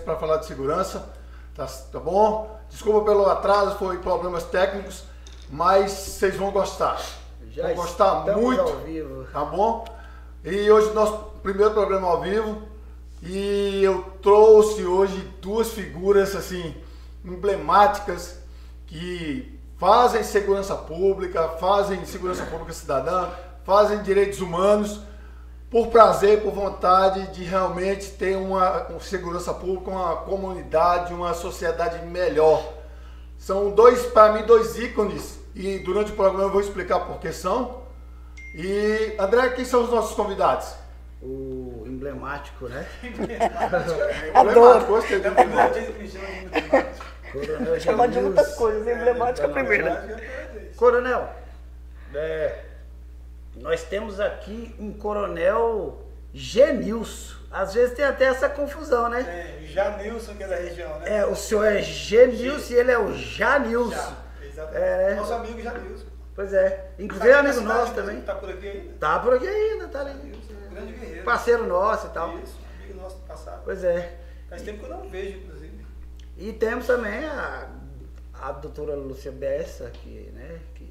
para falar de segurança, tá bom? Desculpa pelo atraso, foi problemas técnicos, mas vocês vão gostar. Vão gostar muito, ao vivo. Tá bom? E hoje nosso primeiro programa ao vivo, e eu trouxe hoje duas figuras assim emblemáticas que fazem segurança pública cidadã, fazem direitos humanos por prazer, por vontade de realmente ter uma segurança pública, uma comunidade, uma sociedade melhor. São para mim, dois ícones, e durante o programa eu vou explicar por que são. E, André, quem são os nossos convidados? O emblemático, né? Emblemático, gostei do emblemático. Chama de muitas coisas, emblemática primeira. Coronel, nós temos aqui um coronel Genilson. Às vezes tem até essa confusão, né? Janilson, que é da região, né? O senhor é Genilson e ele é o Janilson. Exatamente. Nosso amigo Janilson. Pois é. Inclusive é amigo nosso também. Tá por aqui ainda? Tá por aqui ainda, tá ali. Grande guerreiro. Parceiro nosso e tal. Isso, amigo nosso do passado. Pois é. Faz tempo que eu não vejo, inclusive. E temos também a doutora Lúcia Bessa, que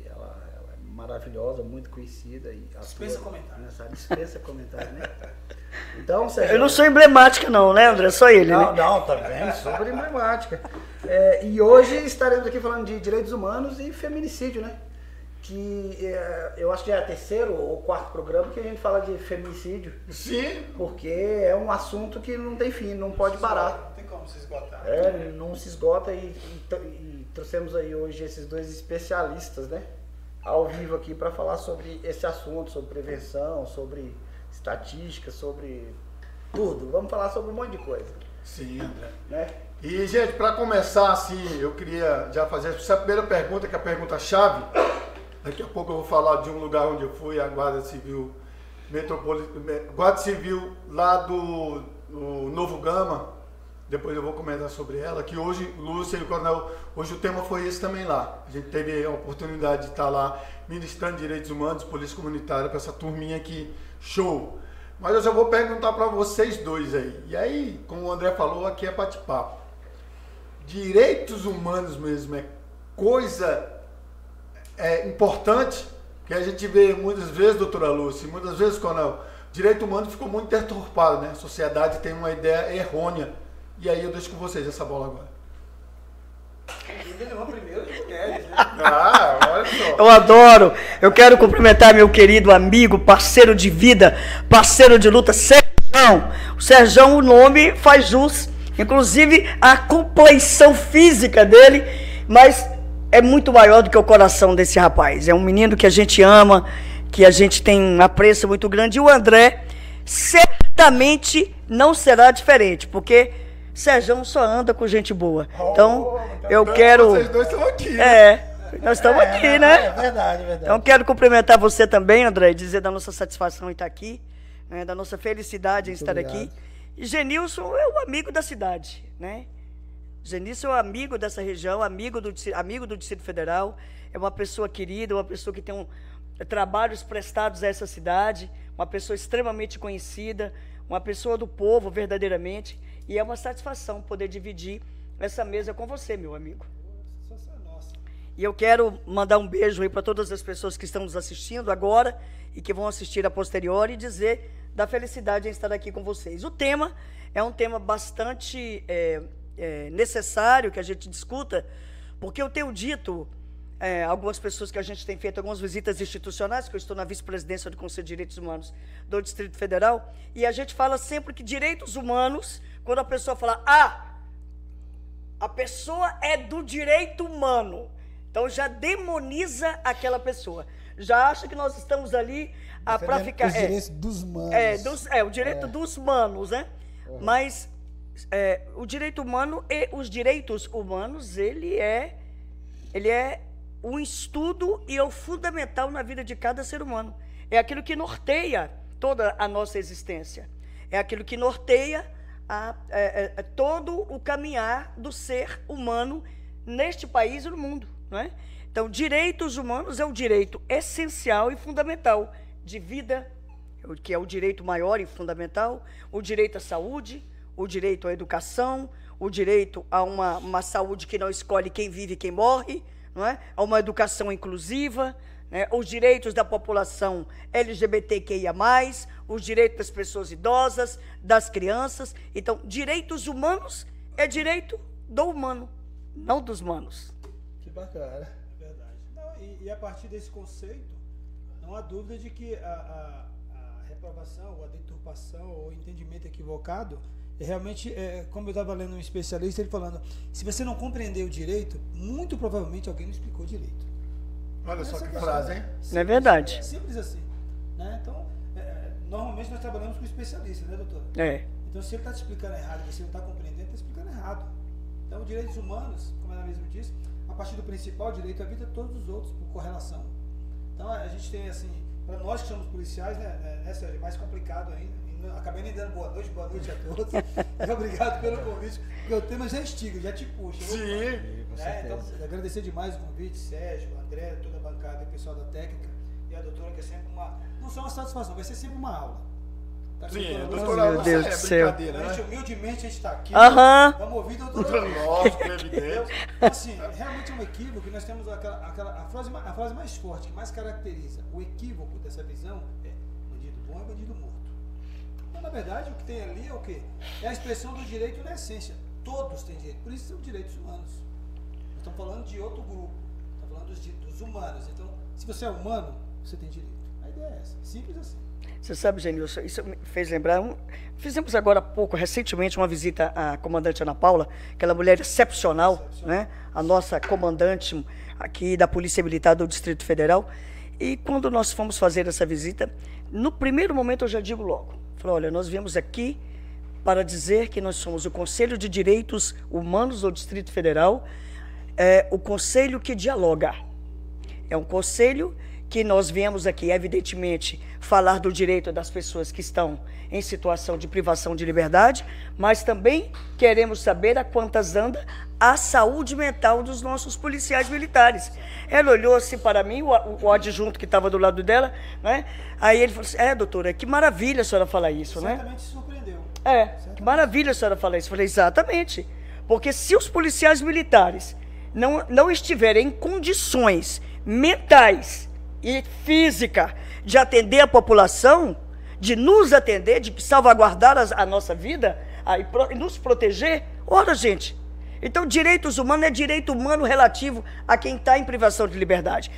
ela é maravilhosa, muito conhecida. E dispensa comentário. Dispensa comentário, né? Então, Sérgio, eu não sou emblemática não, né, André? Só ele, não, né? Não, tá bem, super emblemática. E hoje estaremos aqui falando de direitos humanos e feminicídio, né? Que eu acho que é o terceiro ou quarto programa que a gente fala de feminicídio. Sim. Porque é um assunto que não tem fim, não pode parar. Não tem como se esgotar. Não se esgota e trouxemos aí hoje esses dois especialistas, né? Ao vivo aqui para falar sobre esse assunto, sobre prevenção, sobre estatística, sobre tudo. Vamos falar sobre um monte de coisa. Sim, André. Né? E, gente, para começar, assim, eu queria já fazer essa primeira pergunta, que é a pergunta-chave. Daqui a pouco eu vou falar de um lugar onde eu fui, a Guarda Civil Guarda Civil lá do Novo Gama. Depois eu vou comentar sobre ela, que hoje, Lúcia e o Coronel, hoje o tema foi esse também lá. A gente teve a oportunidade de estar lá ministrando direitos humanos, polícia comunitária, para essa turminha aqui, show. Mas eu já vou perguntar para vocês dois aí. E aí, como o André falou, aqui é bate-papo. Direitos humanos mesmo é coisa importante, que a gente vê muitas vezes, doutora Lúcia, muitas vezes, Coronel, direito humano ficou muito deturpado, né? A sociedade tem uma ideia errônea. E aí eu deixo com vocês essa bola agora. Ele levou primeiro de mulheres, né? Olha só. Eu adoro. Eu quero cumprimentar meu querido amigo, parceiro de vida, parceiro de luta, Serjão. O Serjão, o nome faz jus, inclusive a complexão física dele, mas é muito maior do que o coração desse rapaz. É um menino que a gente ama, que a gente tem um apreço muito grande. E o André certamente não será diferente, porque Serjão só anda com gente boa. Então, eu quero... Vocês dois estão aqui. Né? Nós estamos aqui, né? É verdade. Então, quero cumprimentar você também, André, e dizer da nossa satisfação em estar aqui, né, da nossa felicidade em estar aqui. E Genilson é o amigo da cidade, né? Genilson é um amigo dessa região, amigo do Distrito Federal, é uma pessoa querida, uma pessoa que tem trabalhos prestados a essa cidade, uma pessoa extremamente conhecida, uma pessoa do povo, verdadeiramente. E é uma satisfação poder dividir essa mesa com você, meu amigo. E eu quero mandar um beijo aí para todas as pessoas que estão nos assistindo agora e que vão assistir a posteriori e dizer da felicidade em estar aqui com vocês. O tema é um tema bastante necessário que a gente discuta, porque eu tenho dito, algumas pessoas que a gente tem feito algumas visitas institucionais, que eu estou na vice-presidência do Conselho de Direitos Humanos do Distrito Federal, e a gente fala sempre que direitos humanos, quando a pessoa fala, a pessoa é do direito humano, então já demoniza aquela pessoa, já acha que nós estamos ali para ficar... Os direitos dos humanos. O direito dos humanos, né? Mas o direito humano e os direitos humanos, ele é um estudo e é o fundamental na vida de cada ser humano. É aquilo que norteia toda a nossa existência. É aquilo que norteia todo o caminhar do ser humano neste país e no mundo, não é? Então, direitos humanos é o direito essencial e fundamental de vida, que é o direito maior e fundamental, o direito à saúde, o direito à educação, o direito a uma saúde que não escolhe quem vive e quem morre, não é? A uma educação inclusiva, né? Os direitos da população LGBTQIA+, os direitos das pessoas idosas, das crianças. Então, direitos humanos é direito do humano, não dos humanos. Que bacana. É verdade. Não, e a partir desse conceito, não há dúvida de que a reprovação, ou a deturpação, ou o entendimento equivocado, realmente, como eu estava lendo um especialista, ele falando, se você não compreender o direito, muito provavelmente alguém não explicou direito. Olha só que frase, hein? Não é verdade. Simples assim. Né? Então, normalmente nós trabalhamos com especialistas, né, doutora? Então, se ele está te explicando errado e você não está compreendendo, está explicando errado. Então, direitos humanos, como ela mesmo disse, a partir do principal direito à vida, todos os outros, por correlação. Então, a gente tem, assim, para nós que somos policiais, né, Sérgio, é mais complicado ainda. Acabei nem dando boa noite a todos. Obrigado pelo convite, porque o tema já estiga, já te puxa. Sim. Então, agradecer demais o convite, Sérgio, André, toda a bancada, o pessoal da técnica e a doutora, que é sempre não só uma satisfação, vai ser sempre uma aula. Tá, sim, doutora, meu Deus do céu. Né? Humildemente a gente está aqui. Vamos ouvir a doutora. Lógico, evidente. Assim, realmente é um equívoco que nós temos a frase mais forte, que mais caracteriza o equívoco dessa visão é bandido bom é bandido morto. Então, na verdade, o que tem ali é o quê? É a expressão do direito na essência. Todos têm direito, por isso são direitos humanos. Nós estamos falando de outro grupo, estamos falando dos humanos. Então, se você é humano, você tem direito. A ideia é essa, simples assim. Você sabe, Genilson, isso me fez lembrar, fizemos agora há pouco, recentemente, uma visita à comandante Ana Paula, aquela mulher excepcional, né? A nossa comandante aqui da Polícia Militar do Distrito Federal. E quando nós fomos fazer essa visita, no primeiro momento eu já digo logo, falei, olha, nós viemos aqui para dizer que nós somos o Conselho de Direitos Humanos do Distrito Federal, o conselho que dialoga. É um conselho que nós viemos aqui, evidentemente, falar do direito das pessoas que estão em situação de privação de liberdade, mas também queremos saber a quantas anda a saúde mental dos nossos policiais militares. Ela olhou assim para mim, o adjunto que estava do lado dela, né? Aí ele falou assim, doutora, que maravilha a senhora falar isso, né? Certamente se surpreendeu. Que maravilha a senhora falar isso. Eu falei, exatamente, porque se os policiais militares não estiverem em condições mentais e física de atender a população, de nos atender, de salvaguardar a nossa vida, e nos proteger, ora, gente, então direitos humanos é direito humano relativo a quem está em privação de liberdade.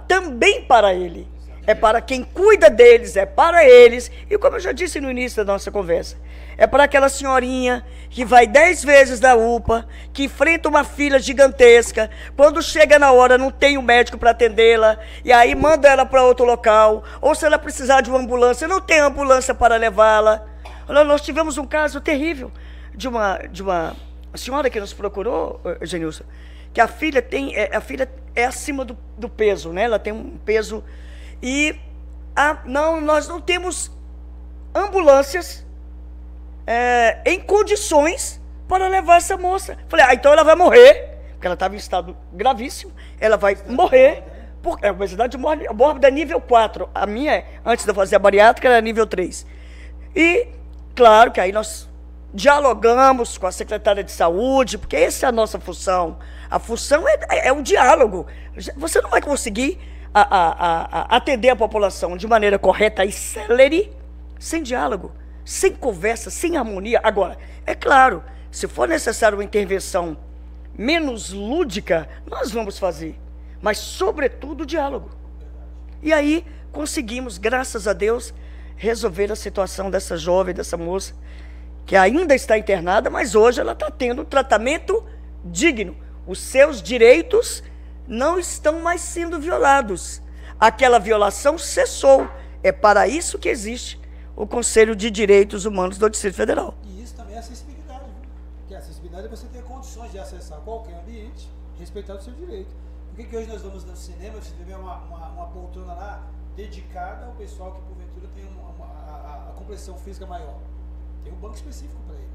Também para ele, é para quem cuida deles, é para eles, e como eu já disse no início da nossa conversa, é para aquela senhorinha que vai 10 vezes na UPA, que enfrenta uma fila gigantesca, quando chega na hora não tem um médico para atendê-la, e aí manda ela para outro local, ou se ela precisar de uma ambulância, não tem ambulância para levá-la. Nós tivemos um caso terrível de uma senhora que nos procurou, Genilson, que a filha é acima do peso, né? Ela tem um peso, e nós não temos ambulâncias em condições para levar essa moça. Falei, então ela vai morrer, porque ela estava em estado gravíssimo, ela vai morrer, porque a obesidade mórbida é nível 4, a minha, antes de eu fazer a bariátrica, era nível 3. E, claro, que aí nós dialogamos com a secretária de saúde, porque essa é a nossa função. A função é o diálogo. Você não vai conseguir atender a população de maneira correta e célere sem diálogo, sem conversa, sem harmonia. Agora, é claro, se for necessário uma intervenção menos lúdica, nós vamos fazer, mas sobretudo o diálogo. E aí conseguimos, graças a Deus, resolver a situação dessa jovem, dessa moça, que ainda está internada, mas hoje ela está tendo um tratamento digno. Os seus direitos não estão mais sendo violados. Aquela violação cessou. É para isso que existe o Conselho de Direitos Humanos do Distrito Federal. E isso também é acessibilidade, viu? Porque a acessibilidade é você ter condições de acessar qualquer ambiente, respeitar o seu direito. Por que hoje nós vamos no cinema, você tiver uma poltrona lá dedicada ao pessoal que porventura tem a compressão física maior? Tem um banco específico para ele.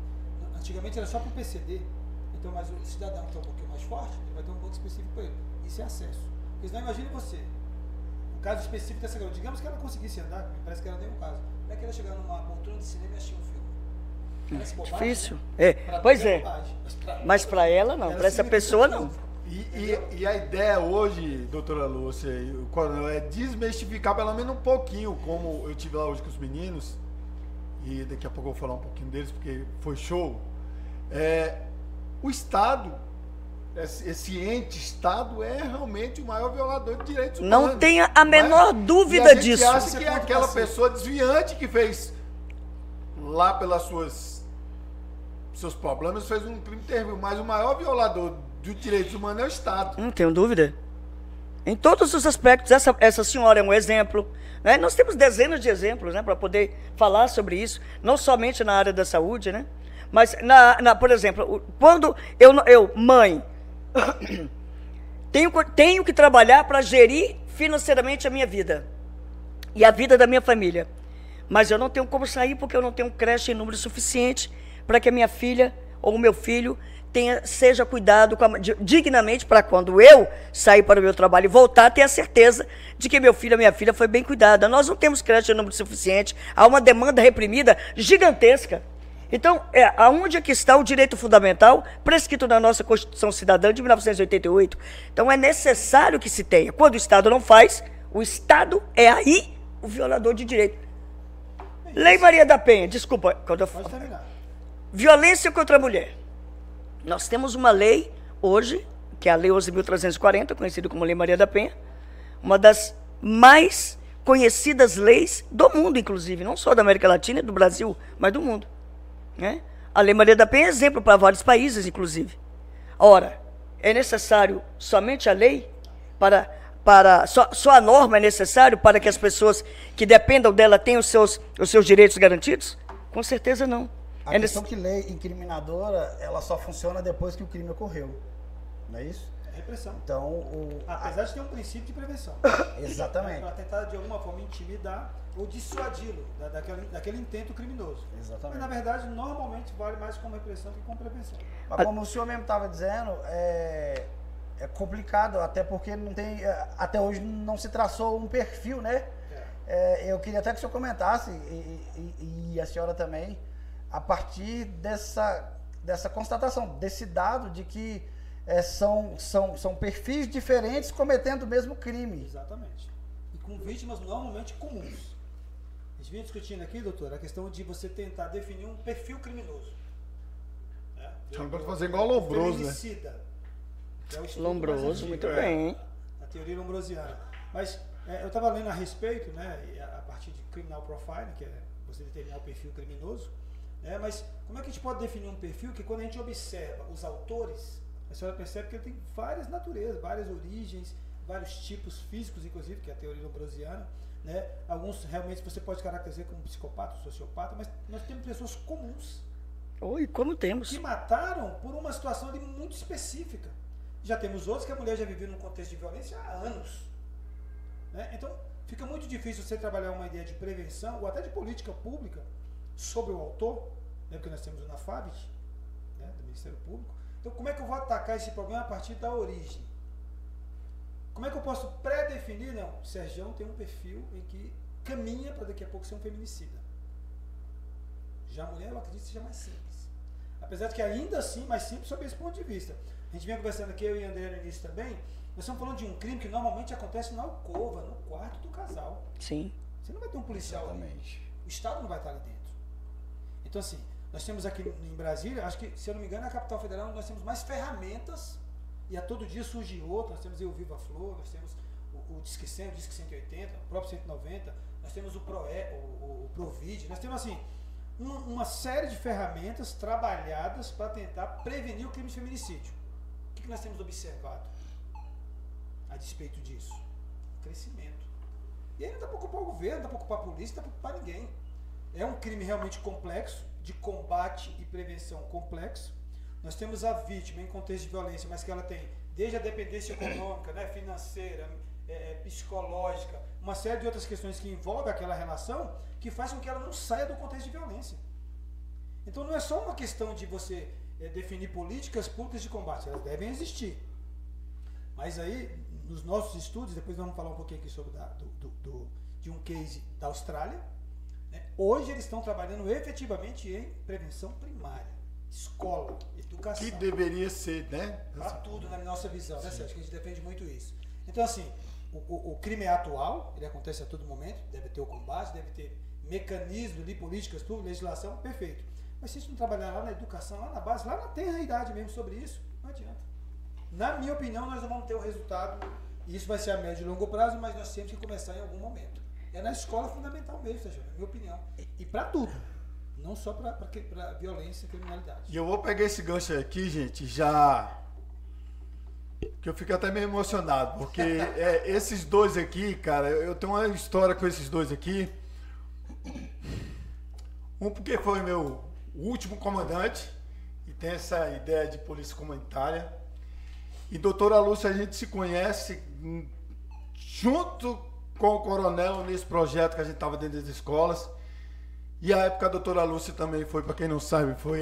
Antigamente era só para o PCD, então, mas o cidadão que está um pouquinho mais forte, ele vai ter um banco específico para ele. Isso é acesso. Porque senão, imagine você, o caso específico dessa garota, digamos que ela conseguisse andar, me parece que era nenhum caso, como é que ela chegar numa poltrona de cinema e assistir um filme? Parece bobagem, Difícil. né? Pois é. Bobagem, Mas para ela não, para essa pessoa não. E a ideia hoje, doutora Lúcia, é desmistificar pelo menos um pouquinho, como eu tive lá hoje com os meninos, e daqui a pouco eu vou falar um pouquinho deles, porque foi show. O Estado, esse ente Estado é realmente o maior violador de direitos humanos. Não tenha a menor dúvida disso. E a gente acha que é aquela pessoa desviante que fez lá pelas seus problemas, fez um crime terrível, mas o maior violador dos direitos humanos é o Estado. Não tenho dúvida. Em todos os aspectos, essa senhora é um exemplo. Né? Nós temos dezenas de exemplos, né, para poder falar sobre isso, não somente na área da saúde, né? Mas, por exemplo, quando eu mãe, tenho que trabalhar para gerir financeiramente a minha vida e a vida da minha família. Mas eu não tenho como sair porque eu não tenho creche em número suficiente para que a minha filha ou o meu filho seja cuidado dignamente, para quando eu sair para o meu trabalho e voltar, ter a certeza de que meu filho ou minha filha foi bem cuidada. Nós não temos creche em número suficiente, há uma demanda reprimida gigantesca. Então, aonde é que está o direito fundamental prescrito na nossa Constituição Cidadã de 1988? Então, é necessário que se tenha. Quando o Estado não faz, o Estado é aí o violador de direito. Lei Maria da Penha, desculpa. Pode terminar. Violência contra a mulher. Nós temos uma lei hoje, que é a Lei 11.340, conhecida como Lei Maria da Penha, uma das mais conhecidas leis do mundo, inclusive, não só da América Latina e do Brasil, mas do mundo. Né? A Lei Maria da Penha é exemplo para vários países, inclusive. Ora, é necessário somente a lei só a norma é necessário para que as pessoas que dependam dela tenham os seus direitos garantidos? Com certeza não. A questão que lei incriminadora, ela só funciona depois que o crime ocorreu, não é isso? É repressão. Então, apesar de ter um princípio de prevenção. Exatamente. Para tentar, de alguma forma, intimidar ou dissuadi-lo daquele intento criminoso. Exatamente. Mas, na verdade, normalmente vale mais como repressão que como prevenção. Mas como o senhor mesmo estava dizendo, é complicado, até porque não tem, até hoje não se traçou um perfil, né? Eu queria até que o senhor comentasse, e a senhora também, a partir dessa constatação, desse dado de que são perfis diferentes cometendo o mesmo crime. Exatamente. E com vítimas normalmente comuns. A gente vinha discutindo aqui, doutor, a questão de você tentar definir um perfil criminoso. Você não pode fazer igual Lombroso, feminicida, que é o estudo Lombroso, mais antigo, muito bem. A teoria lombrosiana. Mas eu estava lendo a respeito, né, a partir de criminal profiling, que é você determinar o perfil criminoso. Mas como é que a gente pode definir um perfil que, quando a gente observa os autores, a senhora percebe que ele tem várias naturezas, várias origens, vários tipos físicos, inclusive, que é a teoria lombrosiana, né? Alguns realmente você pode caracterizar como psicopata, sociopata, mas nós temos pessoas comuns. Oi, como temos? Que mataram por uma situação ali muito específica. Já temos outros que a mulher já viveu num contexto de violência há anos. Né? Então, fica muito difícil você trabalhar uma ideia de prevenção ou até de política pública sobre o autor, né, porque nós temos o NAFABIT, né, do Ministério Público. Então, como é que eu vou atacar esse problema a partir da origem? Como é que eu posso pré-definir? Não, o Sergião tem um perfil em que caminha para daqui a pouco ser um feminicida. Já a mulher, eu acredito que seja mais simples. Apesar de que ainda assim, mais simples sob esse ponto de vista. A gente vinha conversando aqui, eu e André no início também, nós estamos falando de um crime que normalmente acontece na alcova, no quarto do casal. Sim. Você não vai ter um policial Exatamente. ali. O Estado não vai estar ali dentro. Então, assim, nós temos aqui em Brasília, acho que, se eu não me engano, na capital federal, nós temos mais ferramentas, e a todo dia surge outra. Nós temos aí o Viva Flor, nós temos o Disque 100, o Disque 180, o próprio 190, nós temos o Provid, nós temos, assim, uma série de ferramentas trabalhadas para tentar prevenir o crime de feminicídio. O que nós temos observado a despeito disso? Crescimento. E aí não dá para ocupar o governo, não dá para ocupar a polícia, não dá para ocupar ninguém. É um crime realmente complexo, de combate e prevenção complexo. Nós temos a vítima em contexto de violência, mas que ela tem desde a dependência econômica, né, financeira, psicológica, uma série de outras questões que envolvem aquela relação, que faz com que ela não saia do contexto de violência. Então não é só uma questão de você definir políticas públicas de combate, elas devem existir. Mas aí, nos nossos estudos, depois nós vamos falar um pouquinho aqui sobre de um case da Austrália, né, Hoje eles estão trabalhando efetivamente em prevenção primária, escola, educação. Que deveria ser, né? Para tudo, na nossa visão, né, Sérgio? Que a gente defende muito isso. Então, assim, o crime é atual, ele acontece a todo momento, deve ter o combate, deve ter mecanismos de políticas, tudo, legislação, perfeito. Mas se a gente não trabalhar lá na educação, lá na base, lá na tenra-idade mesmo sobre isso, não adianta. Na minha opinião, nós não vamos ter o resultado, e isso vai ser a médio e longo prazo, mas nós temos que começar em algum momento. É na escola fundamental mesmo, Sérgio, na minha opinião. E para tudo, não só para violência e criminalidade. E eu vou pegar esse gancho aqui, gente, já... que eu fico até meio emocionado, porque esses dois aqui, cara, eu tenho uma história com esses dois aqui. Um porque foi meu último comandante e tem essa ideia de polícia comunitária. E doutora Lúcia, a gente se conhece junto com o coronel nesse projeto que a gente estava dentro das escolas. E a época a doutora Lúcia também foi, para quem não sabe, foi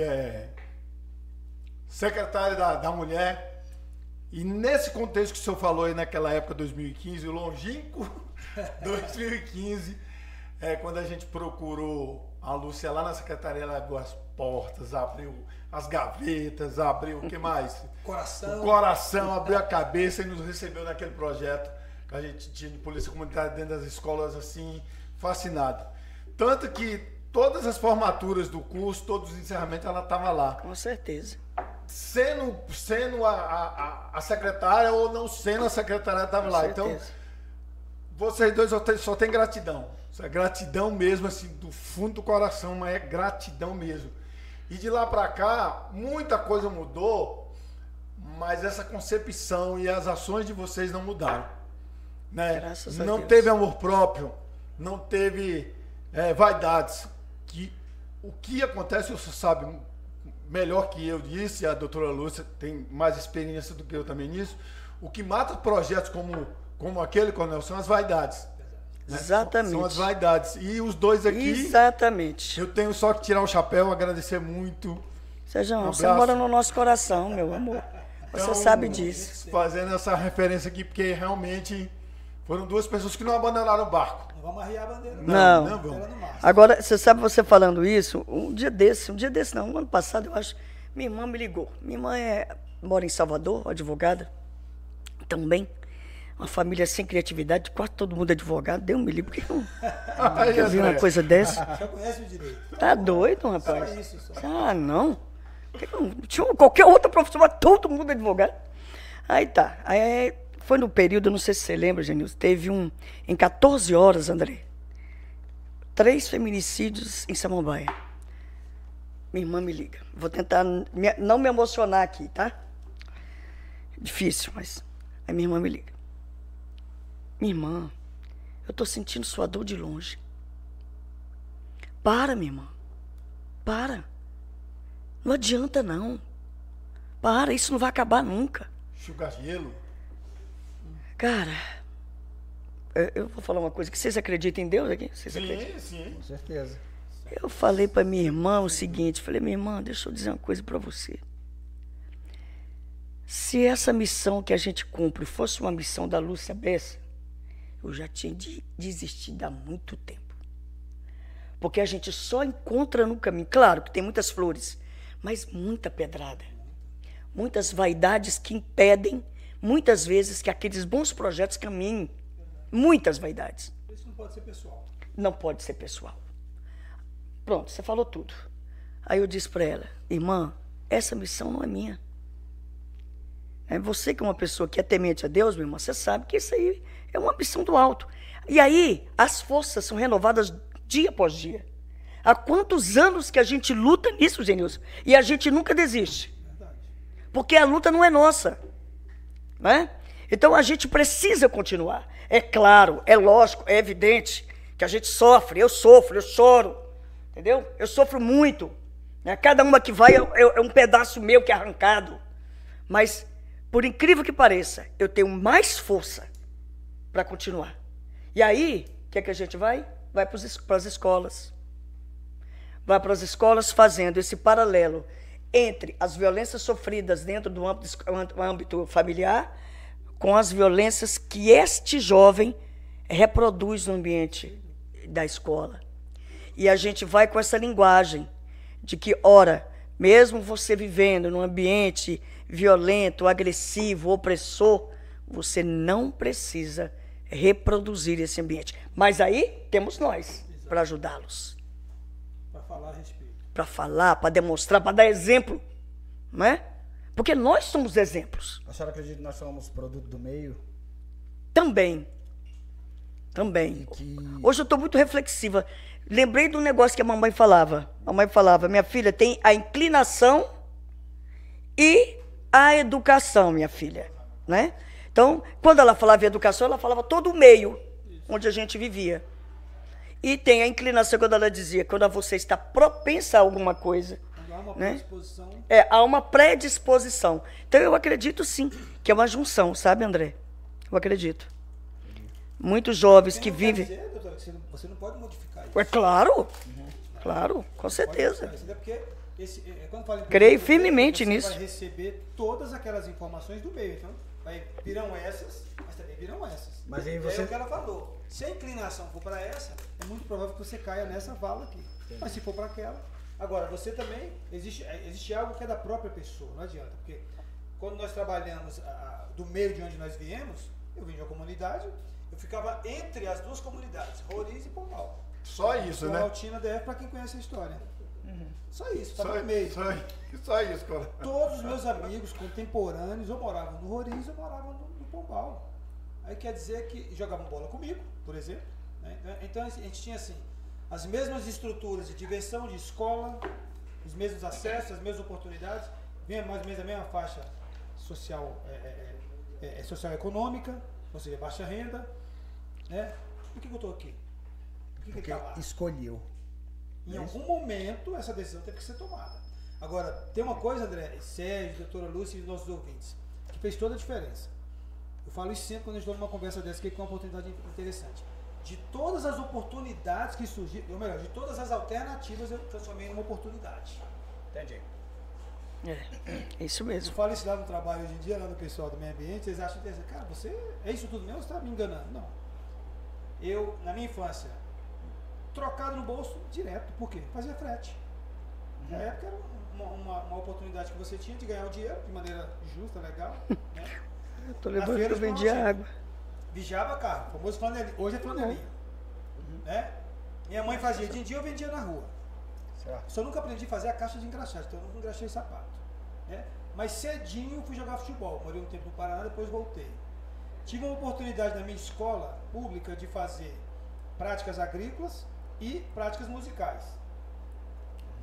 secretária da mulher. E nesse contexto que o senhor falou aí naquela época, 2015, o longínquo 2015, quando a gente procurou a Lúcia lá na secretaria, ela abriu as portas, abriu as gavetas, abriu o que mais? Coração. O coração, abriu a cabeça e nos recebeu naquele projeto que a gente tinha de polícia comunitária dentro das escolas, assim, fascinado. Tanto que todas as formaturas do curso, todos os encerramentos, ela estava lá. Com certeza. Sendo a secretária ou não sendo a secretária, estava lá. Então, vocês dois só tem gratidão. Isso é gratidão mesmo, assim, do fundo do coração, mas é gratidão mesmo. E de lá para cá, muita coisa mudou, mas essa concepção e as ações de vocês não mudaram. Né? Graças a não Deus. Teve amor próprio, não teve vaidades. O que acontece, você sabe melhor que eu disse, a doutora Lúcia tem mais experiência do que eu também nisso. O que mata projetos como aquele, Coronel, são as vaidades. Né? Exatamente. São as vaidades. E os dois aqui... Exatamente. Eu tenho só que tirar o chapéu, agradecer muito. Sérgio, você mora no nosso coração, meu amor. Você Então, sabe disso. Fazendo essa referência aqui, porque realmente foram duas pessoas que não abandonaram o barco. Não vamos arriar a bandeira. Não. Não vamos. Agora, você sabe, você falando isso, um dia desse não, um ano passado, eu acho, minha irmã me ligou. Minha irmã mora em Salvador, advogada, também. Uma família sem criatividade, quase todo mundo advogado. Deus me livre, por que eu vi uma coisa dessa? Já conhece o direito. Tá doido, rapaz? Só isso, só. Ah, não. Tinha qualquer outra profissão, mas todo mundo advogado. Aí tá. Aí foi no período, não sei se você lembra, Genilson, teve em 14 horas, André, 3 feminicídios em Samambaia. Minha irmã me liga. Vou tentar não me emocionar aqui, tá? Difícil, mas... Aí minha irmã me liga. Minha irmã, eu tô sentindo sua dor de longe. Para, minha irmã. Para. Não adianta, não. Para, isso não vai acabar nunca. Enxugar gelo. Cara, eu vou falar uma coisa, que vocês acreditam em Deus aqui? Vocês acreditam? Sim. Com certeza. Eu falei para minha irmã o seguinte, falei, minha irmã, deixa eu dizer uma coisa para você. Se essa missão que a gente cumpre fosse uma missão da Lúcia Bessa, eu já tinha desistido há muito tempo. Porque a gente só encontra no caminho, claro que tem muitas flores, mas muita pedrada. Muitas vaidades que impedem, muitas vezes, que aqueles bons projetos caminhem. Muitas vaidades. Isso não pode ser pessoal. Não pode ser pessoal. Pronto, você falou tudo. Aí eu disse para ela, irmã, essa missão não é minha. Você que é uma pessoa que é temente a Deus, minha irmã, você sabe que isso aí é uma missão do alto. E aí, as forças são renovadas dia após dia. Há quantos anos que a gente luta nisso, Genilson? E a gente nunca desiste. Porque a luta não é nossa. Né? Então, a gente precisa continuar. É claro, é lógico, é evidente que a gente sofre. Eu sofro, eu choro. Entendeu? Eu sofro muito. Né? Cada uma que vai é um pedaço meu que é arrancado. Mas, por incrível que pareça, eu tenho mais força para continuar. E aí, o que é que a gente vai? Vai para as escolas. Vai para as escolas fazendo esse paralelo entre as violências sofridas dentro do âmbito familiar com as violências que este jovem reproduz no ambiente da escola. E a gente vai com essa linguagem de que, ora, mesmo você vivendo num ambiente violento, agressivo, opressor, você não precisa reproduzir esse ambiente. Mas aí temos nós para ajudá-los. Para falar a respeito. Para falar, para demonstrar, para dar exemplo. Não é? Porque nós somos exemplos. A senhora acredita que nós somos produto do meio? Também. Hoje eu estou muito reflexiva. Lembrei do negócio que a mamãe falava. A mãe falava, minha filha, tem a inclinação e a educação, minha filha. Né? Então, quando ela falava em educação, ela falava todo o meio onde a gente vivia. E tem a inclinação quando ela dizia, quando você está propensa a alguma coisa. Há uma predisposição. Há uma predisposição. Então, eu acredito sim, que é uma junção, sabe, André? Eu acredito. Muitos jovens que vivem... Quer dizer, doutora, que você não pode modificar isso. É claro, claro, com certeza. Porque quando fala em creio firmemente você nisso. Vai receber todas aquelas informações do meio. Então, virão essas, mas também virão essas. Mas aí É o que ela falou. Se a inclinação for para essa, é muito provável que você caia nessa vala aqui. Mas se for para aquela... Agora, você também... Existe algo que é da própria pessoa, não adianta. Porque quando nós trabalhamos do meio de onde nós viemos, eu vim de uma comunidade, eu ficava entre as duas comunidades, Roriz e Pombal. Só isso, né? Altina DF, para quem conhece a história. Só isso, estava no meio. Só isso, cara. Todos os meus amigos contemporâneos ou moravam no Roriz ou moravam no Pombal. Aí quer dizer que jogavam bola comigo, por exemplo. Né? Então a gente tinha assim, as mesmas estruturas de diversão, de escola, os mesmos acessos, as mesmas oportunidades, mais ou menos a mesma faixa social, social econômica, ou seja, baixa renda. Né? Por que eu estou aqui? Por que Porque ele está lá? escolheu. Em algum momento essa decisão teve que ser tomada. Agora, tem uma coisa, André, Sérgio, doutora Lúcia e os nossos ouvintes, que fez toda a diferença. Eu falo isso sempre quando a gente está numa conversa dessa, que é uma oportunidade interessante. De todas as oportunidades que surgiram, ou melhor, de todas as alternativas, eu transformei em uma oportunidade. Entendi. É isso mesmo. Eu falo isso lá no trabalho hoje em dia, lá no pessoal do meio ambiente, eles acham interessante. Cara, você é isso tudo mesmo ou você está me enganando? Não. Eu, na minha infância, trocado no bolso direto. Por quê? Fazia frete. Na época era uma oportunidade que você tinha de ganhar o dinheiro de maneira justa, legal. Né? Eu tô lembrando que eu vendia água. Vigiava carro, famoso flanelinha. Hoje é flanelinha. Né? Minha mãe fazia de dia, eu vendia na rua. Certo. Só nunca aprendi a fazer a caixa de engraxate, então eu nunca engraxei sapato. Né? Mas cedinho fui jogar futebol. Morei um tempo no Paraná, depois voltei. Tive uma oportunidade na minha escola pública de fazer práticas agrícolas e práticas musicais.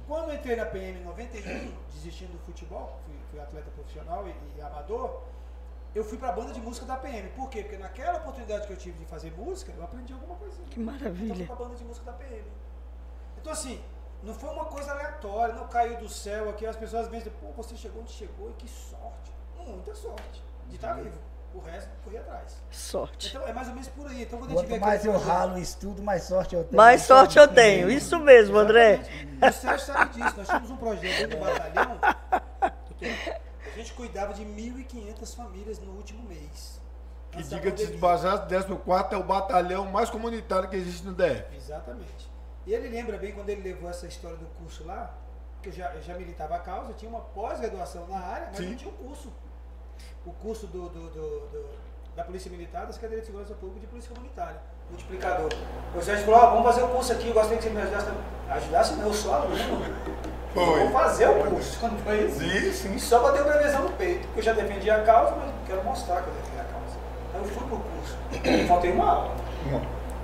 Quando eu entrei na PM em 91, desistindo do futebol, fui atleta profissional e amador, eu fui para a banda de música da PM. Por quê? Porque naquela oportunidade que eu tive de fazer música, eu aprendi alguma coisinha. Que maravilha. Então eu fui para a banda de música da PM. Então assim, não foi uma coisa aleatória, não caiu do céu aqui, as pessoas às vezes dizem, pô, você chegou onde chegou e que sorte. Muita sorte de estar vivo. O resto, corri atrás. Sorte. Então é mais ou menos por aí. Então, quando a gente Quanto vê mais eu ralo e estudo, mais sorte eu tenho. Mais sorte eu tenho. Isso mesmo, André. O Sérgio sabe disso. Nós tínhamos um projeto dentro do batalhão. A gente cuidava de 1.500 famílias no último mês. Que diga-se de passagem, 14º é o batalhão mais comunitário que existe no DF. Exatamente. E ele lembra bem quando ele levou essa história do curso lá, que eu já militava a causa, eu tinha uma pós-graduação na área, mas não tinha um curso. O curso da Polícia Militar, da Secretaria de Segurança Pública e de Polícia Comunitária. Multiplicador. O Sérgio falou, vamos fazer o curso aqui, eu gostaria que você me ajudasse. Ajudasse não, eu sou aluno. Vamos fazer o curso. Quando foi isso? Sim. Só para ter uma prevenção no peito. Porque eu já defendi a causa, mas quero mostrar que eu defendi a causa. Então eu fui pro curso. Faltei uma aula.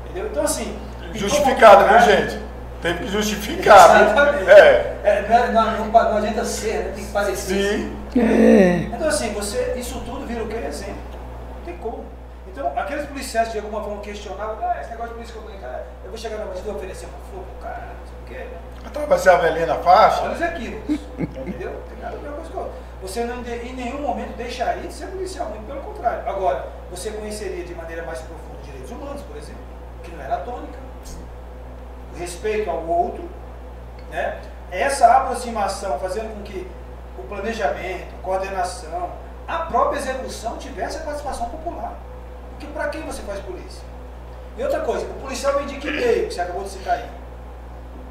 Entendeu? Então assim... Justificado, viu, gente? Teve que justificar. Exatamente. Não adianta ser, né? Tem que parecer. Sim. Então assim, isso tudo vira o que? Exemplo. Não tem como. Então, aqueles policiais que de alguma forma questionavam, esse negócio de polícia comunitária, eu vou chegar na bandida e oferecer uma flor pro cara, não sei o quê. Atravessar a velhinha na faixa. Olha os equívocos. Entendeu? Tem nada a ver com coisa com a outra. Você não, em nenhum momento deixaria de ser policial, muito pelo contrário. Agora, você conheceria de maneira mais profunda direitos humanos, por exemplo, que não era a tônica. O respeito ao outro, né? Essa aproximação fazendo com que o planejamento, a coordenação, a própria execução tivesse a participação popular. Porque para quem você faz polícia? E outra coisa, o policial vem de que meio, que você acabou de citar aí?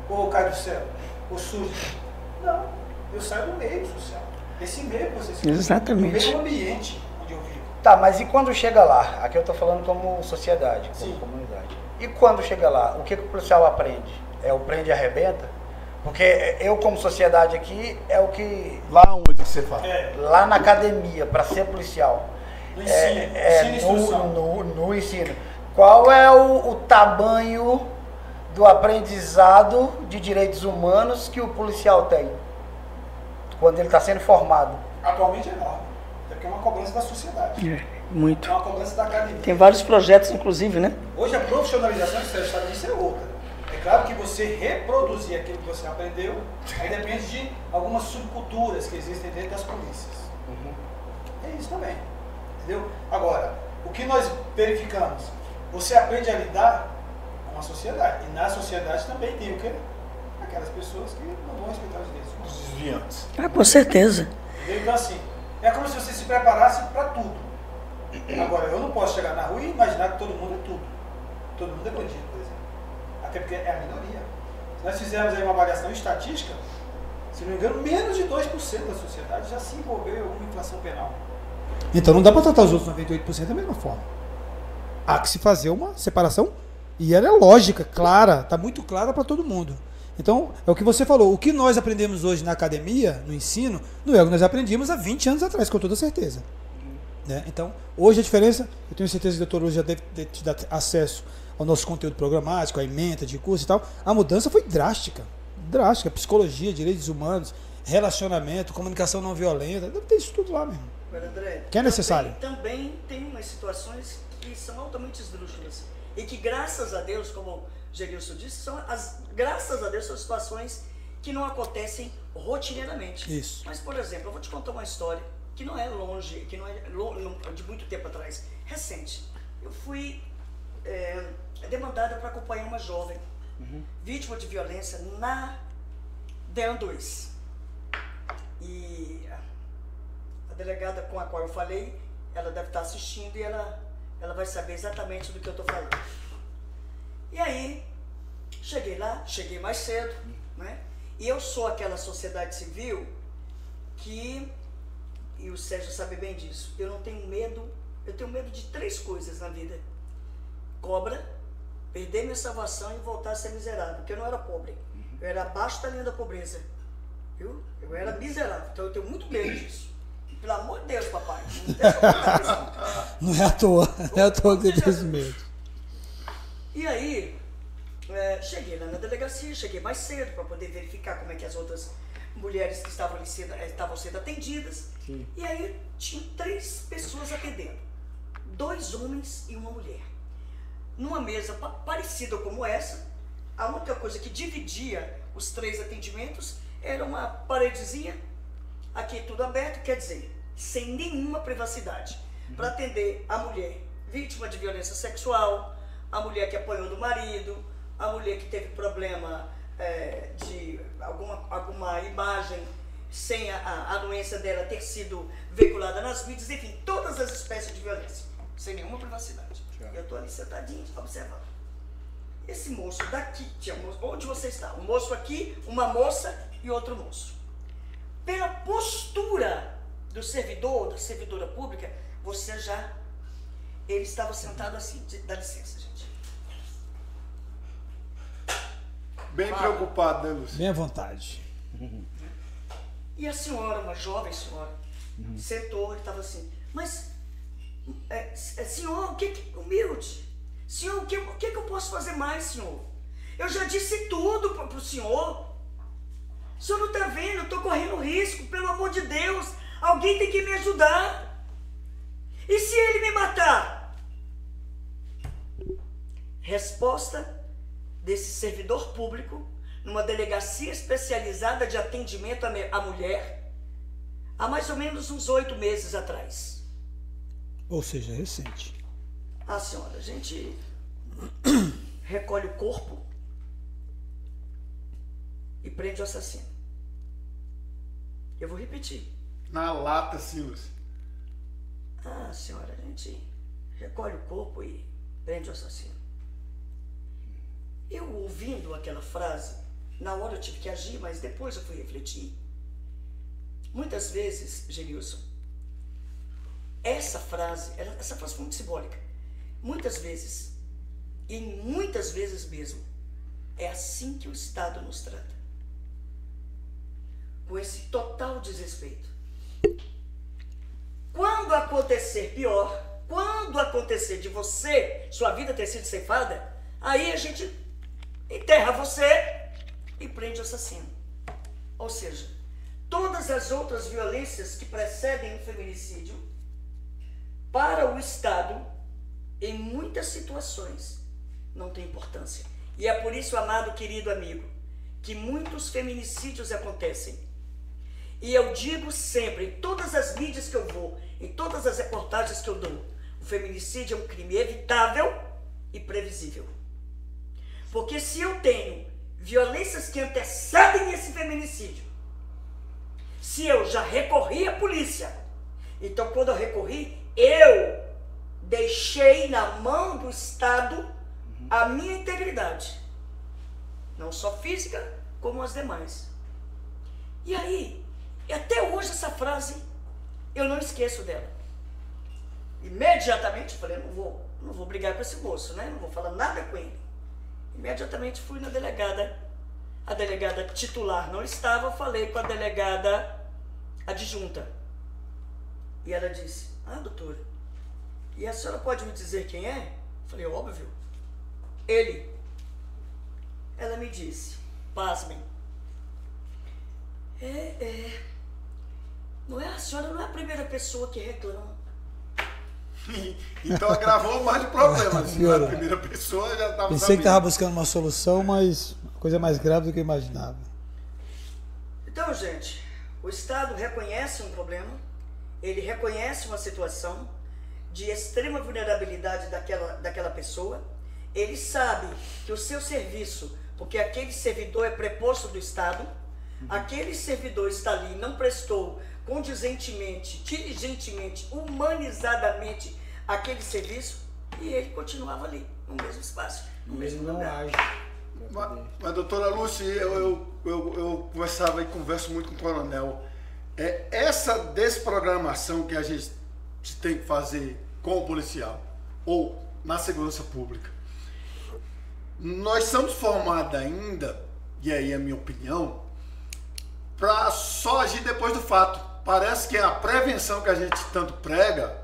Ou cai do céu? Ou surge? Não. Eu saio do meio social. Esse meio que você se Exatamente. o meio ambiente onde eu vivo. Tá, mas e quando chega lá? Aqui eu tô falando como sociedade, como Sim. comunidade. E quando chega lá, o que o policial aprende? É o prende e arrebenta? Porque eu, como sociedade aqui, é o que... Lá onde você fala? Lá na academia, para ser policial. No ensino, ensino e instrução. No ensino. Qual é o tamanho do aprendizado de direitos humanos que o policial tem? Quando ele está sendo formado. Atualmente é enorme. Porque é uma cobrança da sociedade. Muito. É uma cobrança da academia. Tem vários projetos, inclusive, né? Hoje a profissionalização do Estado disso é outra. É claro que você reproduzir aquilo que você aprendeu, aí depende de algumas subculturas que existem dentro das polícias. É isso também. Entendeu? Agora, o que nós verificamos? Você aprende a lidar com a sociedade. E na sociedade também tem o quê? Aquelas pessoas que não vão respeitar os direitos humanos. Os desviantes. Ah, com certeza. Entendeu? Então assim, é como se você se preparasse para tudo. Agora, eu não posso chegar na rua e imaginar que todo mundo é tudo. Todo mundo é bandido, por exemplo. Até porque é a minoria. Se nós fizermos aí uma avaliação estatística, se não me engano, menos de 2% da sociedade já se envolveu em alguma infração penal. Então não dá para tratar os outros 98% da mesma forma. Há que se fazer uma separação, e ela é lógica, clara, está muito clara para todo mundo. Então, é o que você falou, o que nós aprendemos hoje na academia, no ensino, não é o que nós aprendíamos há 20 anos atrás, com toda certeza. Né? Então, hoje a diferença, eu tenho certeza que o doutor hoje já deve te dar acesso ao nosso conteúdo programático, a ementa de curso e tal, a mudança foi drástica. Drástica, psicologia, direitos humanos, relacionamento, comunicação não violenta, deve ter isso tudo lá mesmo. Agora, André, Que é necessário. Também tem umas situações que são altamente esdrúxulas. E que, graças a Deus, como o Genilson disse, graças a Deus, são situações que não acontecem rotineiramente. Isso. Mas, por exemplo, eu vou te contar uma história que não é longe, que não é de muito tempo atrás, recente. Eu fui demandada para acompanhar uma jovem vítima de violência na DEAN 2. E a delegada com a qual eu falei, ela deve estar assistindo e ela vai saber exatamente do que eu estou falando. E aí, cheguei lá, cheguei mais cedo, né? E eu sou aquela sociedade civil que, e o Sérgio sabe bem disso, eu tenho medo de 3 coisas na vida. Cobra, perder minha salvação e voltar a ser miserável, porque eu não era pobre, eu era abaixo da linha da pobreza, viu? Eu era miserável, então eu tenho muito medo disso. Pelo amor de Deus, papai, não deixa eu contar isso. Não é à toa que você tem esse medo. E aí, cheguei lá na delegacia, cheguei mais cedo para poder verificar como é que as outras mulheres que estavam ali estavam sendo atendidas. Sim. E aí tinha 3 pessoas atendendo, 2 homens e uma mulher. Numa mesa parecida como essa, a única coisa que dividia os 3 atendimentos era uma paredezinha, aqui tudo aberto, quer dizer, sem nenhuma privacidade, para atender a mulher vítima de violência sexual, a mulher que apanhou do marido, a mulher que teve problema de alguma imagem sem a doença dela ter sido veiculada nas mídias, enfim, todas as espécies de violência, sem nenhuma privacidade. Eu estou ali sentadinho, observando. Esse moço daqui, onde você está? Um moço aqui, uma moça e outro moço. Pela postura do servidor, da servidora pública, ele estava sentado assim, dá licença, gente. Bem preocupado, né, Lúcio? Bem à vontade. E a senhora, uma jovem senhora, sentou e estava assim, mas, senhor, humilde, senhor, o que eu posso fazer mais, senhor? Eu já disse tudo para o senhor. O senhor não está vendo, eu estou correndo risco, pelo amor de Deus, alguém tem que me ajudar. E se ele me matar? Resposta desse servidor público, numa delegacia especializada de atendimento à mulher, há mais ou menos uns 8 meses atrás. Ou seja, recente. Ah, senhora, a gente recolhe o corpo e prende o assassino. Eu vou repetir. Na lata, sim, Lúcio. Ah, senhora, a gente recolhe o corpo e prende o assassino. Eu, ouvindo aquela frase, Na hora eu tive que agir, mas depois eu fui refletir. Muitas vezes, Genilson, essa frase foi muito simbólica. Muitas vezes, e muitas vezes mesmo, é assim que o Estado nos trata. Com esse total desrespeito. Quando acontecer pior, quando acontecer de você, sua vida ter sido ceifada, aí a gente enterra você e prende o assassino. Ou seja, todas as outras violências que precedem o feminicídio, para o Estado, em muitas situações, não tem importância. E é por isso, amado, querido amigo, que muitos feminicídios acontecem. E eu digo sempre, em todas as mídias que eu vou, em todas as reportagens que eu dou, o feminicídio é um crime evitável e previsível. Porque se eu tenho violências que antecedem esse feminicídio, se eu já recorri à polícia, então quando eu recorri, eu deixei na mão do Estado a minha integridade. Não só física, como as demais. E aí, até hoje essa frase, eu não esqueço dela. Imediatamente, falei, não vou brigar com esse moço, né? Não vou falar nada com ele. Imediatamente fui na delegada. A delegada titular não estava, falei com a delegada adjunta. E ela disse, doutora, e a senhora pode me dizer quem é? Falei, óbvio. Ele. Ela me disse, pasmem. A senhora não é a primeira pessoa que reclama. Então agravou mais de problemas. A primeira pessoa já estava sabendo. Pensei que estava buscando uma solução, mas a coisa é mais grave do que eu imaginava. Então, gente, o Estado reconhece um problema, ele reconhece uma situação de extrema vulnerabilidade daquela pessoa, ele sabe que o seu serviço, porque aquele servidor é preposto do Estado, aquele servidor está ali, não prestou condizentemente, diligentemente, humanizadamente aquele serviço, e ele continuava ali, no mesmo espaço, no mesmo lugar. Mas doutora Lúcia, eu conversava e converso muito com o coronel. Essa desprogramação que a gente tem que fazer com o policial ou na segurança pública, nós somos formados ainda, e aí é a minha opinião, para só agir depois do fato. Parece que a prevenção que a gente tanto prega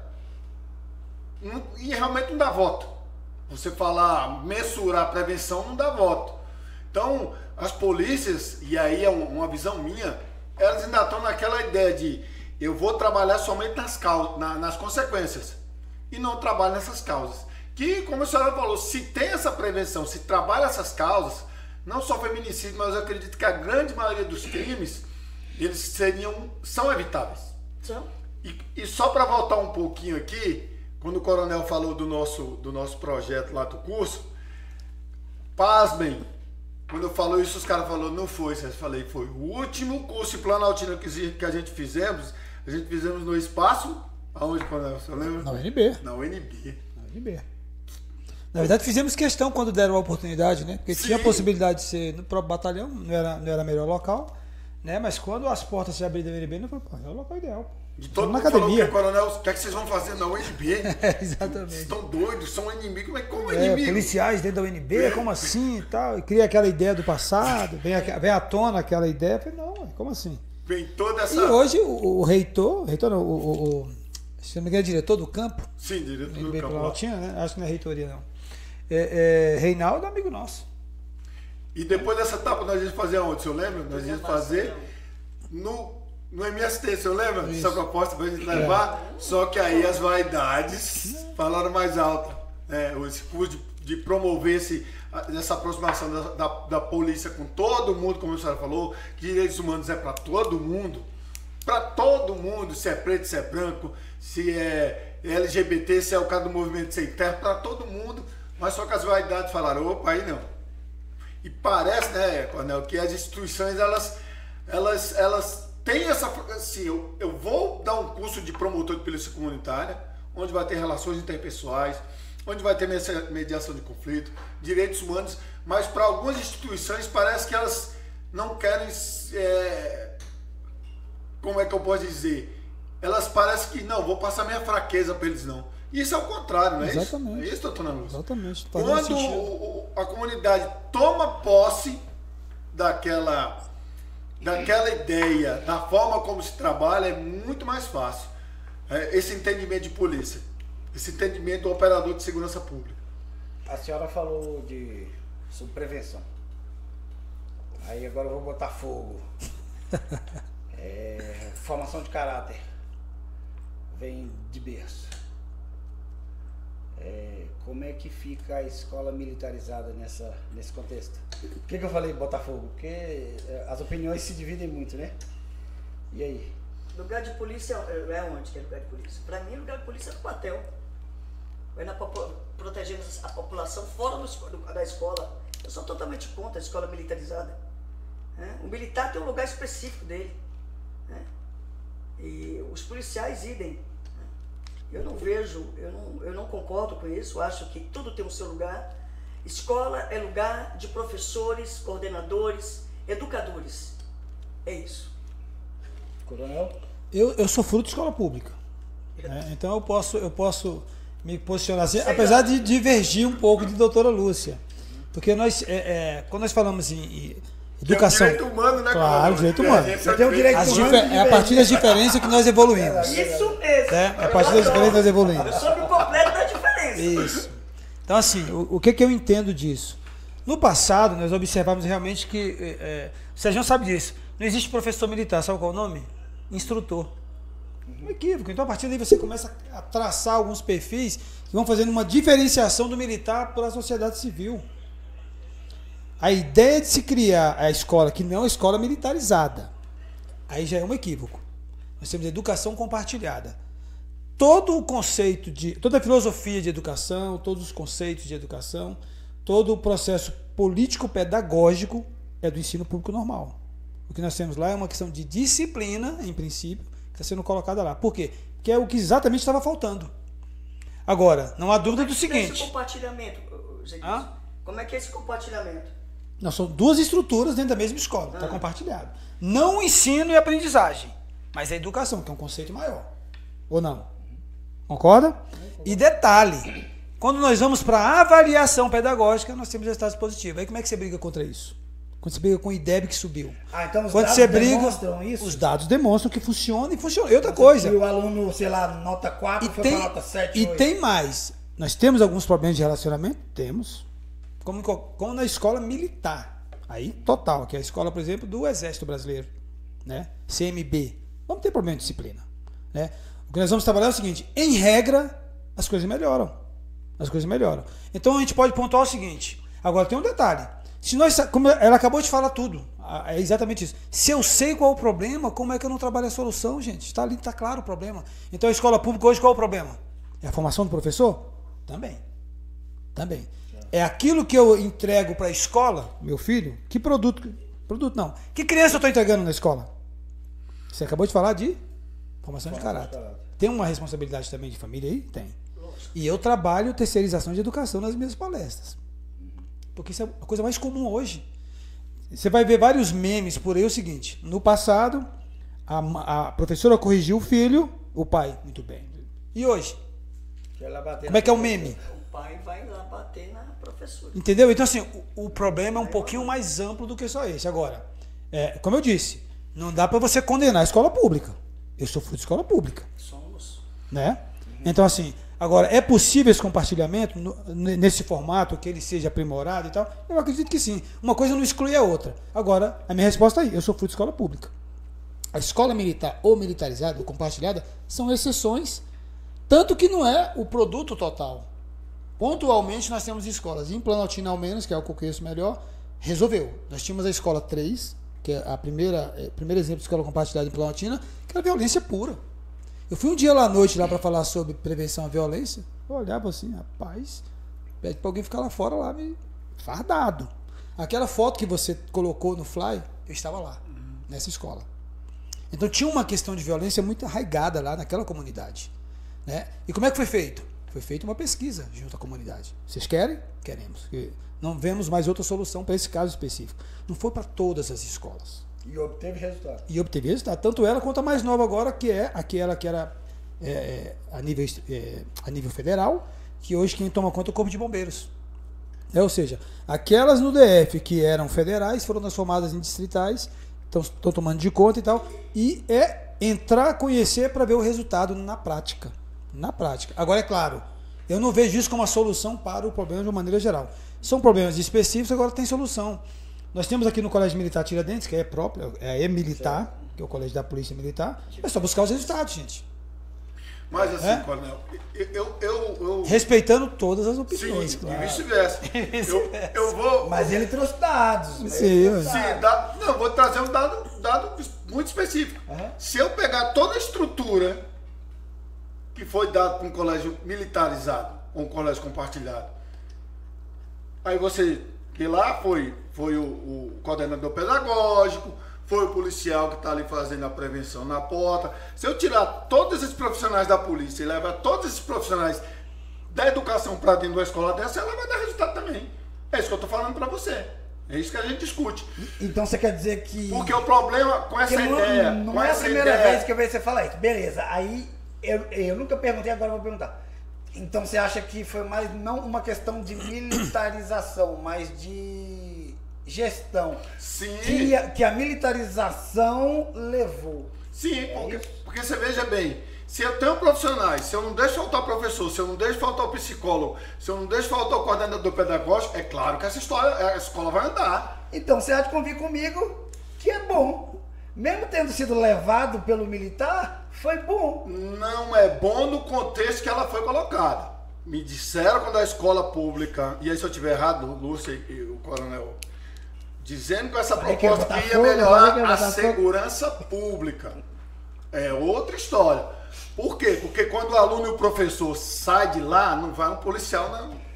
e realmente não dá voto. Você falar, mensurar a prevenção não dá voto. Então, as polícias, e aí é uma visão minha, elas ainda estão naquela ideia de eu vou trabalhar somente nas consequências e não trabalho nessas causas. Que, como a senhora falou, se tem essa prevenção, se trabalha essas causas, não só feminicídio, mas eu acredito que a grande maioria dos crimes, eles são evitáveis. São. E só para voltar um pouquinho aqui, quando o coronel falou do nosso projeto lá do curso, pasmem, quando eu falou isso, os caras falaram, não foi, eu falei, foi o último curso em Planaltina que a gente fizemos no espaço, aonde, coronel, você lembra? Na UNB. Na UNB. Na verdade, fizemos questão quando deram a oportunidade, né? Porque Sim. tinha a possibilidade de ser no próprio batalhão, não era melhor local, né? Mas quando as portas se abriram da UNB, não foi, é o local ideal. De todo na mundo falou academia. que, coronel, o que é que vocês vão fazer na UNB? Exatamente. Vocês estão doidos, são inimigos, mas como inimigo? Policiais dentro da UNB, como assim e tal? E cria aquela ideia do passado, vem à tona aquela ideia. Eu falei, não, como assim? Vem toda essa... E hoje o reitor não, se não me engano, é diretor do campo. Sim, diretor do campo. Planaltina, né? Acho que não é reitoria, não. Reinaldo é amigo nosso. E depois dessa etapa nós íamos fazer aonde, o senhor lembra? Nós íamos fazer no MST, o senhor lembra? Isso. Essa proposta para a gente levar, só que aí as vaidades falaram mais alto. Esse curso de promover essa aproximação da polícia com todo mundo, como a senhora falou, que direitos humanos é para todo mundo, se é preto, se é branco, se é LGBT, se é o cara do movimento sem terra, para todo mundo, mas só que as vaidades falaram, opa, aí não. E parece, né, Coronel, que as instituições, elas têm essa, assim, eu vou dar um curso de promotor de polícia comunitária, onde vai ter relações interpessoais, onde vai ter mediação de conflito, direitos humanos, mas para algumas instituições parece que elas não querem, como é que eu posso dizer? Elas parecem que, não, vou passar minha fraqueza para eles, não. Isso é o contrário, não é Exatamente. isso? É isso, doutor Ana Lúcia? Exatamente. Quando a comunidade toma posse daquela ideia, da forma como se trabalha, é muito mais fácil. Esse entendimento de polícia, esse entendimento do operador de segurança pública. A senhora falou sobre prevenção. Aí agora eu vou botar fogo. Formação de caráter. Vem de berço. Como é que fica a escola militarizada nesse contexto? Por que eu falei Botafogo? Porque as opiniões se dividem muito, né? E aí? Lugar de polícia é onde que é lugar de polícia? Para mim, lugar de polícia é no quartel. Vai protegendo a população fora da escola. Eu sou totalmente contra a escola militarizada. O militar tem um lugar específico dele. E os policiais idem. Eu não vejo, eu não concordo com isso, acho que tudo tem o seu lugar. Escola é lugar de professores, coordenadores, educadores. É isso. Coronel? Eu sou fruto de escola pública. Né? Então eu posso me posicionar assim, apesar de divergir um pouco de doutora Lúcia. Porque quando nós falamos em educação. É um direito humano, né? Claro, direito humano. Você tem um direito humano. É a partir das diferenças que nós evoluímos. Isso mesmo. É a partir das diferenças que nós evoluímos. Eu sou o completo da diferença. Isso. Então, assim, o que eu entendo disso? No passado, nós observamos realmente que. O Sérgio sabe disso. Não existe professor militar, sabe qual é o nome? Instrutor. Um equívoco. Então, a partir daí, você começa a traçar alguns perfis que vão fazendo uma diferenciação do militar para a sociedade civil. A ideia de se criar a escola, que não é uma escola militarizada, aí já é um equívoco. Nós temos educação compartilhada. Todo o conceito toda a filosofia de educação, todos os conceitos de educação, todo o processo político-pedagógico é do ensino público normal. O que nós temos lá é uma questão de disciplina, em princípio, que está sendo colocada lá. Por quê? Porque é o que exatamente estava faltando. Agora, não há dúvida do seguinte... Esse compartilhamento, como é que é esse compartilhamento? Não, são duas estruturas dentro da mesma escola, está compartilhado. Não o ensino e a aprendizagem, mas a educação, que é um conceito maior. Ou não? Concorda? E detalhe, quando nós vamos para a avaliação pedagógica, nós temos resultados positivos. Aí como é que você briga contra isso? Quando você briga com o IDEB que subiu. Então os quando dados você briga, demonstram isso? Os dados demonstram que funciona e funciona. E outra coisa. E o aluno, sei lá, nota 4 foi para nota 7, 8. E tem mais. Nós temos alguns problemas de relacionamento? Temos. Como na escola militar. Aí, total. Que é a escola, por exemplo, do Exército Brasileiro. Né? CMB. Vamos ter problema de disciplina. Né? O que nós vamos trabalhar é o seguinte. Em regra, as coisas melhoram. As coisas melhoram. Então, a gente pode pontuar o seguinte. Agora, tem um detalhe. Se nós, como ela acabou de falar tudo. É exatamente isso. Se eu sei qual é o problema, como é que eu não trabalho a solução, gente? Está ali, está claro o problema. Então, a escola pública hoje, qual é o problema? É a formação do professor? Também. É aquilo que eu entrego para a escola, meu filho, que produto não. Que criança eu estou entregando na escola? Você acabou de falar de formação de caráter. Tem uma responsabilidade também de família aí? Tem. E eu trabalho terceirização de educação nas minhas palestras. Porque isso é a coisa mais comum hoje. Você vai ver vários memes por aí, o seguinte, no passado, a professora corrigiu o filho, o pai, muito bem. E hoje? Como é que é o meme? O pai vai lá bater na professora. Entendeu? Então, assim, o problema é um pouquinho mais amplo do que só esse. Agora, como eu disse, não dá para você condenar a escola pública. Eu sou fruto de escola pública. Somos. Né? Então, assim, agora, é possível esse compartilhamento nesse formato, que ele seja aprimorado e tal? Eu acredito que sim. Uma coisa não exclui a outra. Agora, a minha resposta aí, eu sou fruto de escola pública. A escola militar ou militarizada ou compartilhada são exceções, tanto que não é o produto total. Pontualmente, nós temos escolas. Em Planaltina, ao menos, que é o que eu conheço melhor, resolveu. Nós tínhamos a escola 3, que é o primeiro exemplo de escola compartilhada em Planaltina, que era violência pura. Eu fui um dia lá à noite lá para falar sobre prevenção à violência. Eu olhava assim, rapaz, pede para alguém ficar lá fora, lá me fardado. Aquela foto que você colocou no fly, eu estava lá, nessa escola. Então tinha uma questão de violência muito arraigada lá naquela comunidade. Né? E como é que foi feito? Foi feita uma pesquisa junto à comunidade. Vocês querem? Queremos. Não vemos mais outra solução para esse caso específico. Não foi para todas as escolas. E obteve resultado. E obteve resultado. Tanto ela quanto a mais nova agora, que é aquela que era a nível federal, que hoje quem toma conta é o Corpo de Bombeiros. Ou seja, aquelas no DF que eram federais foram transformadas em distritais, estão tomando de conta e tal. E entrar, conhecer para ver o resultado na prática. Na prática. Agora, é claro, eu não vejo isso como uma solução para o problema de uma maneira geral. São problemas específicos, agora tem solução. Nós temos aqui no Colégio Militar Tiradentes, que é próprio, é militar, que é o Colégio da Polícia Militar. É só buscar os resultados, gente. Mas assim, Coronel, eu... Respeitando todas as opiniões, sim, claro. E vice-versa. Eu vou... Mas ele trouxe dados. Sim, vou trazer um dado muito específico. Se eu pegar toda a estrutura que foi dada para um colégio militarizado, ou um colégio compartilhado, aí você... que lá foi o coordenador pedagógico, foi o policial que está ali fazendo a prevenção na porta. Se eu tirar todos esses profissionais da polícia e levar todos esses profissionais da educação para dentro de uma escola dessa, ela vai dar resultado também. É isso que eu estou falando para você. É isso que a gente discute. Então você quer dizer que... Porque o problema com essa ideia... Não é a primeira vez que eu vejo você falar isso. Beleza, aí eu nunca perguntei, agora eu vou perguntar. Então você acha que foi mais não uma questão de militarização, mas de gestão? Sim. Que a militarização levou. Sim, porque você veja bem, se eu tenho profissionais, se eu não deixo faltar o professor, se eu não deixo faltar o psicólogo, se eu não deixo faltar o coordenador pedagógico, é claro que essa escola vai andar. Então você há de convir comigo que é bom. Mesmo tendo sido levado pelo militar, foi bom. Não é bom no contexto que ela foi colocada. Me disseram quando a escola pública, e aí se eu estiver errado, Lúcia e o coronel, dizendo que essa proposta que ia melhorar a segurança pública. É outra história. Por quê? Porque quando o aluno e o professor saem de lá, não vai um policial, não.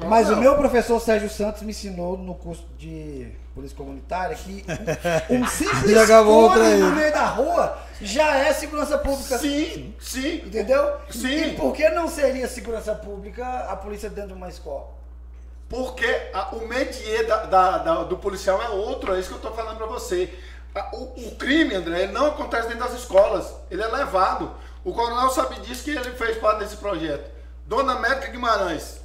Mas o meu professor Sérgio Santos me ensinou no curso de polícia comunitária que um simples cone no meio da rua já é segurança pública. Sim, sim. Entendeu? Sim. E por que não seria segurança pública a polícia dentro de uma escola? Porque o métier do policial é outro, é isso que eu estou falando para você. O crime, André, ele não acontece dentro das escolas, ele é levado. O coronel sabe disso, que ele fez parte desse projeto. Dona América Guimarães,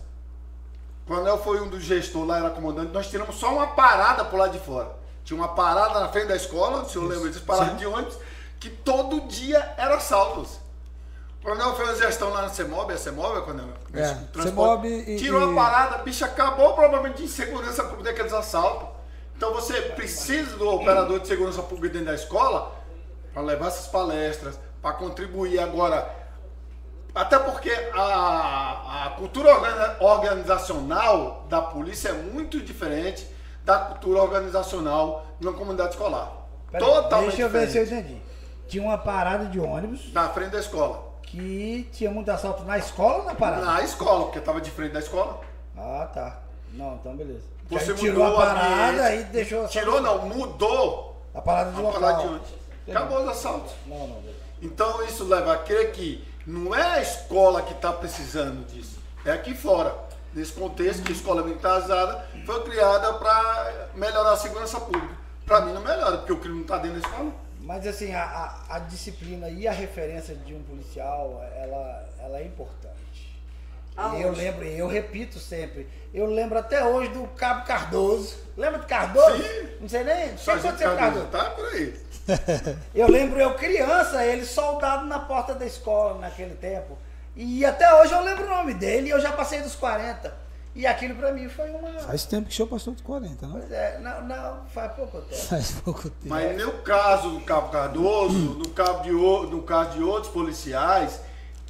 o coronel foi um dos gestores lá, era comandante, nós tiramos só uma parada por lá de fora. Tinha uma parada na frente da escola, o senhor lembra disso, parada de ônibus, que todo dia era assaltos. O coronel fez uma gestão lá na CEMOB, coronel? CEMOB tirou a parada, bicho, acabou provavelmente de insegurança pública daqueles assaltos. Então você precisa do operador de segurança pública dentro da escola para levar essas palestras, para contribuir agora. Até porque a cultura organizacional da polícia é muito diferente da cultura organizacional de uma comunidade escolar. Totalmente deixa eu ver diferente. se eu entendi. Tinha uma parada de ônibus Na frente da escola. que tinha muito assalto na escola ou na parada? Na escola, porque estava de frente da escola. Ah, tá. Não, então beleza. Você Aí tirou a mudou o parada ambiente. e deixou... Tirou não, mudou A parada de a local. parada de ônibus. Acabou os assaltos. Não, beleza. Então isso leva a crer que não é a escola que está precisando disso, é aqui fora. Nesse contexto que a escola militarizada foi criada para melhorar a segurança pública. Para mim não melhora, porque o crime não está dentro da escola. Mas assim, a disciplina e a referência de um policial, ela é importante. Eu repito sempre, eu lembro até hoje do Cabo Cardoso. Lembra do Cardoso? Sim. Não sei nem. Só Quem a gente foi o Cardoso? tá por aí. Eu lembro eu criança, ele soldado na porta da escola naquele tempo. E até hoje eu lembro o nome dele e eu já passei dos 40. E aquilo pra mim foi uma... Faz tempo que o senhor passou de 40, não? Pois é, não, faz pouco tempo. Faz pouco tempo. Mas no caso do Cabo Cardoso, no caso de outros policiais,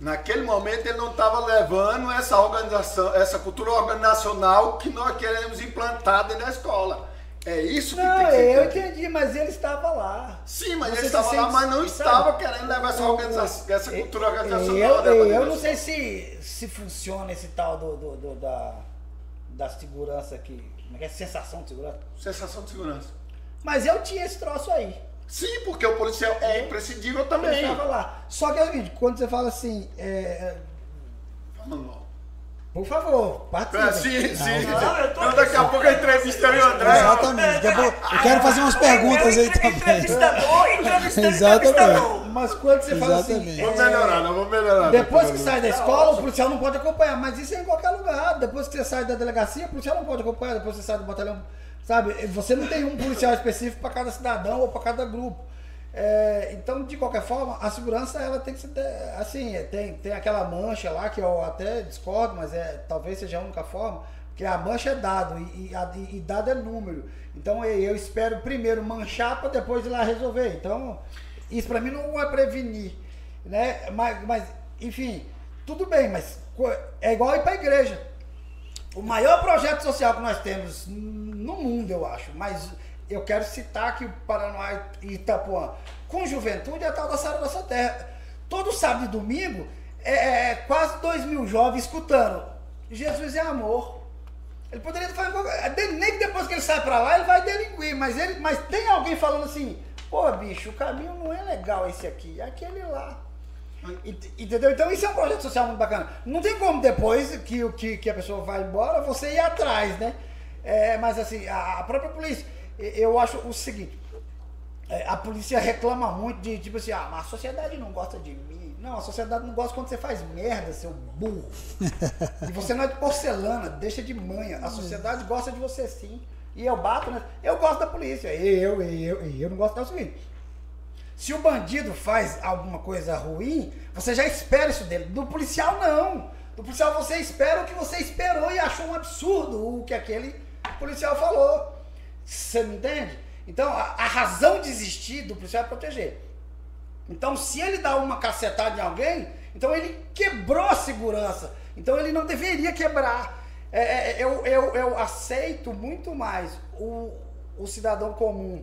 naquele momento ele não estava levando essa organização, essa cultura organizacional que nós queremos implantar dentro da escola. É isso que tem que ser. Eu entendi, mas ele estava lá. Sim, mas Você ele estava se lá, sente- mas não sabe? estava querendo levar essa cultura organizacional. Eu não sei se funciona esse tal da segurança aqui. Como é que é? Sensação de segurança. Sensação de segurança. Mas eu tinha esse troço aí. Sim, porque o policial é imprescindível também. Eu estava lá. Só que é o seguinte, quando você fala assim, Manual. Por favor, participe. Sim. Não, Daqui a pouco a entrevista eu e o André. Exatamente. Eu quero fazer umas perguntas aí também. Exatamente. Mas quando você fala assim... Vamos melhorar. Depois que sai da escola, o policial não pode acompanhar. Mas isso é em qualquer lugar. Depois que você sai da delegacia, o policial não pode acompanhar. Depois que você sai do batalhão, sabe? Você não tem um policial específico para cada cidadão ou para cada grupo. Então, de qualquer forma, a segurança ela tem que ser assim, tem aquela mancha lá que eu até discordo, mas talvez seja a única forma, que a mancha é dado e dado é número. Então eu espero primeiro manchar para depois ir lá resolver. Então, isso para mim não é prevenir, né? Mas enfim, tudo bem, mas é igual ir para a igreja. O maior projeto social que nós temos no mundo, eu acho, mas eu quero citar aqui o Paranoá e Itapuã. Com juventude é a tal da Sara Nossa Terra. Todo sábado e domingo, quase 2.000 jovens escutando Jesus é amor. Ele poderia fazer, nem que depois que ele sai pra lá, ele vai delinquir, mas tem alguém falando assim, pô bicho, o caminho não é legal esse aqui, é aquele lá. Entendeu? Então isso é um projeto social muito bacana. Não tem como depois que a pessoa vai embora, você ir atrás, né? Mas assim, a própria polícia, eu acho o seguinte, a polícia reclama muito de tipo assim, mas a sociedade não gosta de mim. Não, a sociedade não gosta quando você faz merda, seu burro. E você não é de porcelana, deixa de manha. A sociedade gosta de você sim. E eu bato, né? Eu gosto da polícia. Eu não gosto do seguinte. Se o bandido faz alguma coisa ruim, você já espera isso dele. Do policial, não. Do policial você espera o que você esperou e achou um absurdo o que aquele policial falou. Você não entende? Então, a razão de existir do policial é proteger. Então, se ele dá uma cacetada em alguém, então ele quebrou a segurança. Então, ele não deveria quebrar. Eu aceito muito mais o cidadão comum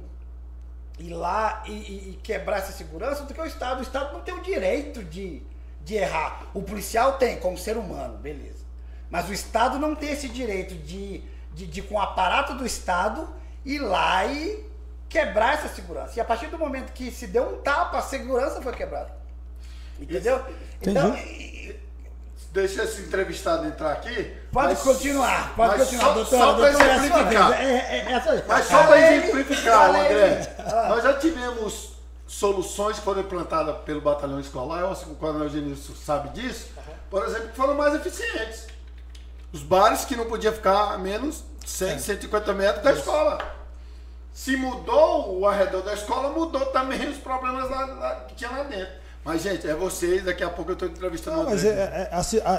ir lá e quebrar essa segurança do que o Estado. O Estado não tem o direito de errar. O policial tem, como ser humano, beleza. Mas o Estado não tem esse direito de com o aparato do Estado, ir lá e quebrar essa segurança. E a partir do momento que se deu um tapa, a segurança foi quebrada. Entendeu? Então, deixa esse entrevistado entrar aqui. Pode continuar, doutora. Só para exemplificar. Mas só para exemplificar, André. Nós já tivemos soluções que foram implantadas pelo batalhão escolar, eu acho que o coronel Genilson sabe disso, por exemplo, que foram mais eficientes. Os bares que não podiam ficar a menos 100, 150 metros da escola. Se mudou o arredor da escola, mudou também os problemas que tinha lá dentro. Mas, gente, é vocês, daqui a pouco eu estou entrevistando mas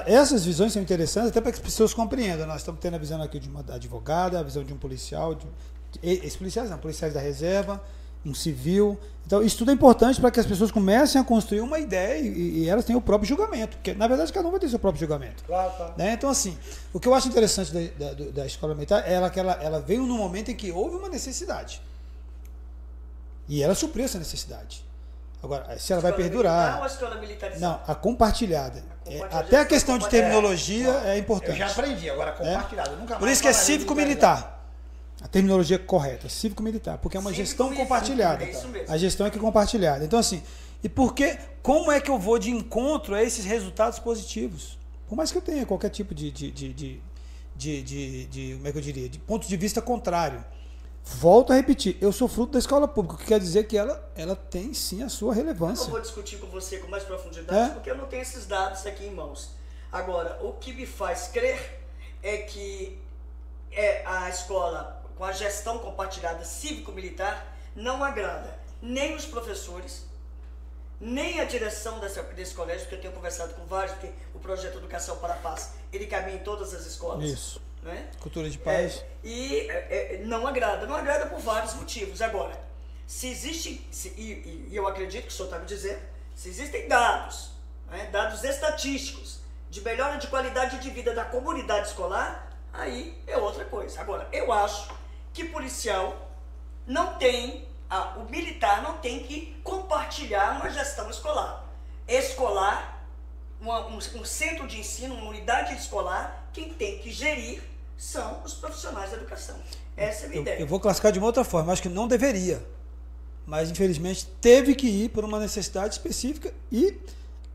essas visões são interessantes até para que as pessoas compreendam. Nós estamos tendo a visão aqui de uma advogada, a visão de um policial, policiais da reserva, um civil. Então, isso tudo é importante para que as pessoas comecem a construir uma ideia e elas tenham o próprio julgamento. Porque, na verdade, cada um vai ter seu próprio julgamento. Claro. Né? Então, assim, o que eu acho interessante da escola militar é que ela veio num momento em que houve uma necessidade. E ela supriu essa necessidade. Agora, se ela vai perdurar... Ou a escola militarizada? Não, a compartilhada. Até a questão de terminologia é importante. Eu já aprendi, agora compartilhada. Nunca mais por isso que é cívico-militar. A terminologia correta, cívico-militar, porque é uma gestão compartilhada. É isso mesmo. A gestão é que é compartilhada. Então, assim, como é que eu vou de encontro a esses resultados positivos? Por mais que eu tenha qualquer tipo de como é que eu diria, de ponto de vista contrário. Volto a repetir, eu sou fruto da escola pública, o que quer dizer que ela tem sim a sua relevância. Eu vou discutir com você com mais profundidade, porque eu não tenho esses dados aqui em mãos. Agora, o que me faz crer é que a escola com a gestão compartilhada cívico-militar não agrada nem os professores, nem a direção desse colégio, porque eu tenho conversado com vários, porque o projeto Educação para a Paz, ele caminha em todas as escolas. Isso. Né? Cultura de paz. Não agrada por vários motivos. Agora, se existe, e eu acredito que o senhor está me dizendo, se existem dados, né, dados estatísticos de melhora de qualidade de vida da comunidade escolar, aí é outra coisa. Agora, eu acho que policial não tem, o militar não tem que compartilhar uma gestão escolar. Um centro de ensino, uma unidade escolar, quem tem que gerir são os profissionais da educação. Essa é a minha ideia. Eu vou classificar de uma outra forma, acho que não deveria, mas infelizmente teve que ir por uma necessidade específica e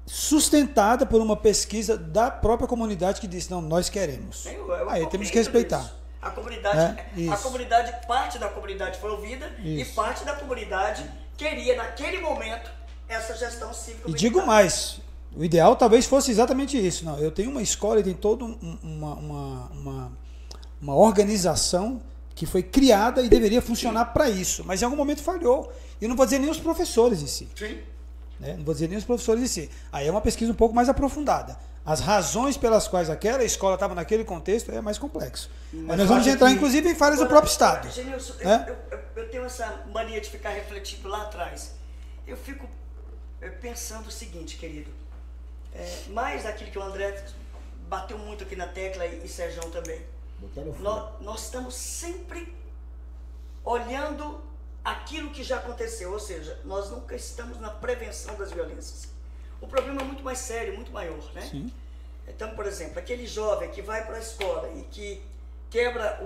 sustentada por uma pesquisa da própria comunidade que disse, não, nós queremos. Aí temos que respeitar. Isso. A comunidade, parte da comunidade foi ouvida e parte da comunidade queria, naquele momento, essa gestão cívica. E digo mais, o ideal talvez fosse exatamente isso. Não, eu tenho uma escola e tem toda uma organização que foi criada e deveria funcionar para isso, mas em algum momento falhou. E eu não vou dizer nem os professores em si. Sim. Né? Não vou dizer nem os professores em si. Aí é uma pesquisa um pouco mais aprofundada. As razões pelas quais aquela escola estava naquele contexto é mais complexo. Mas nós vamos entrar, inclusive, em falhas do próprio Estado. Genilson, eu tenho essa mania de ficar refletindo lá atrás. Eu fico pensando o seguinte, querido. Mais daquilo que o André bateu muito aqui na tecla e Sérgio também. Nós estamos sempre olhando aquilo que já aconteceu, ou seja, nós nunca estamos na prevenção das violências. O problema é muito mais sério, muito maior, né? Sim. Então, por exemplo, aquele jovem que vai para a escola e que quebra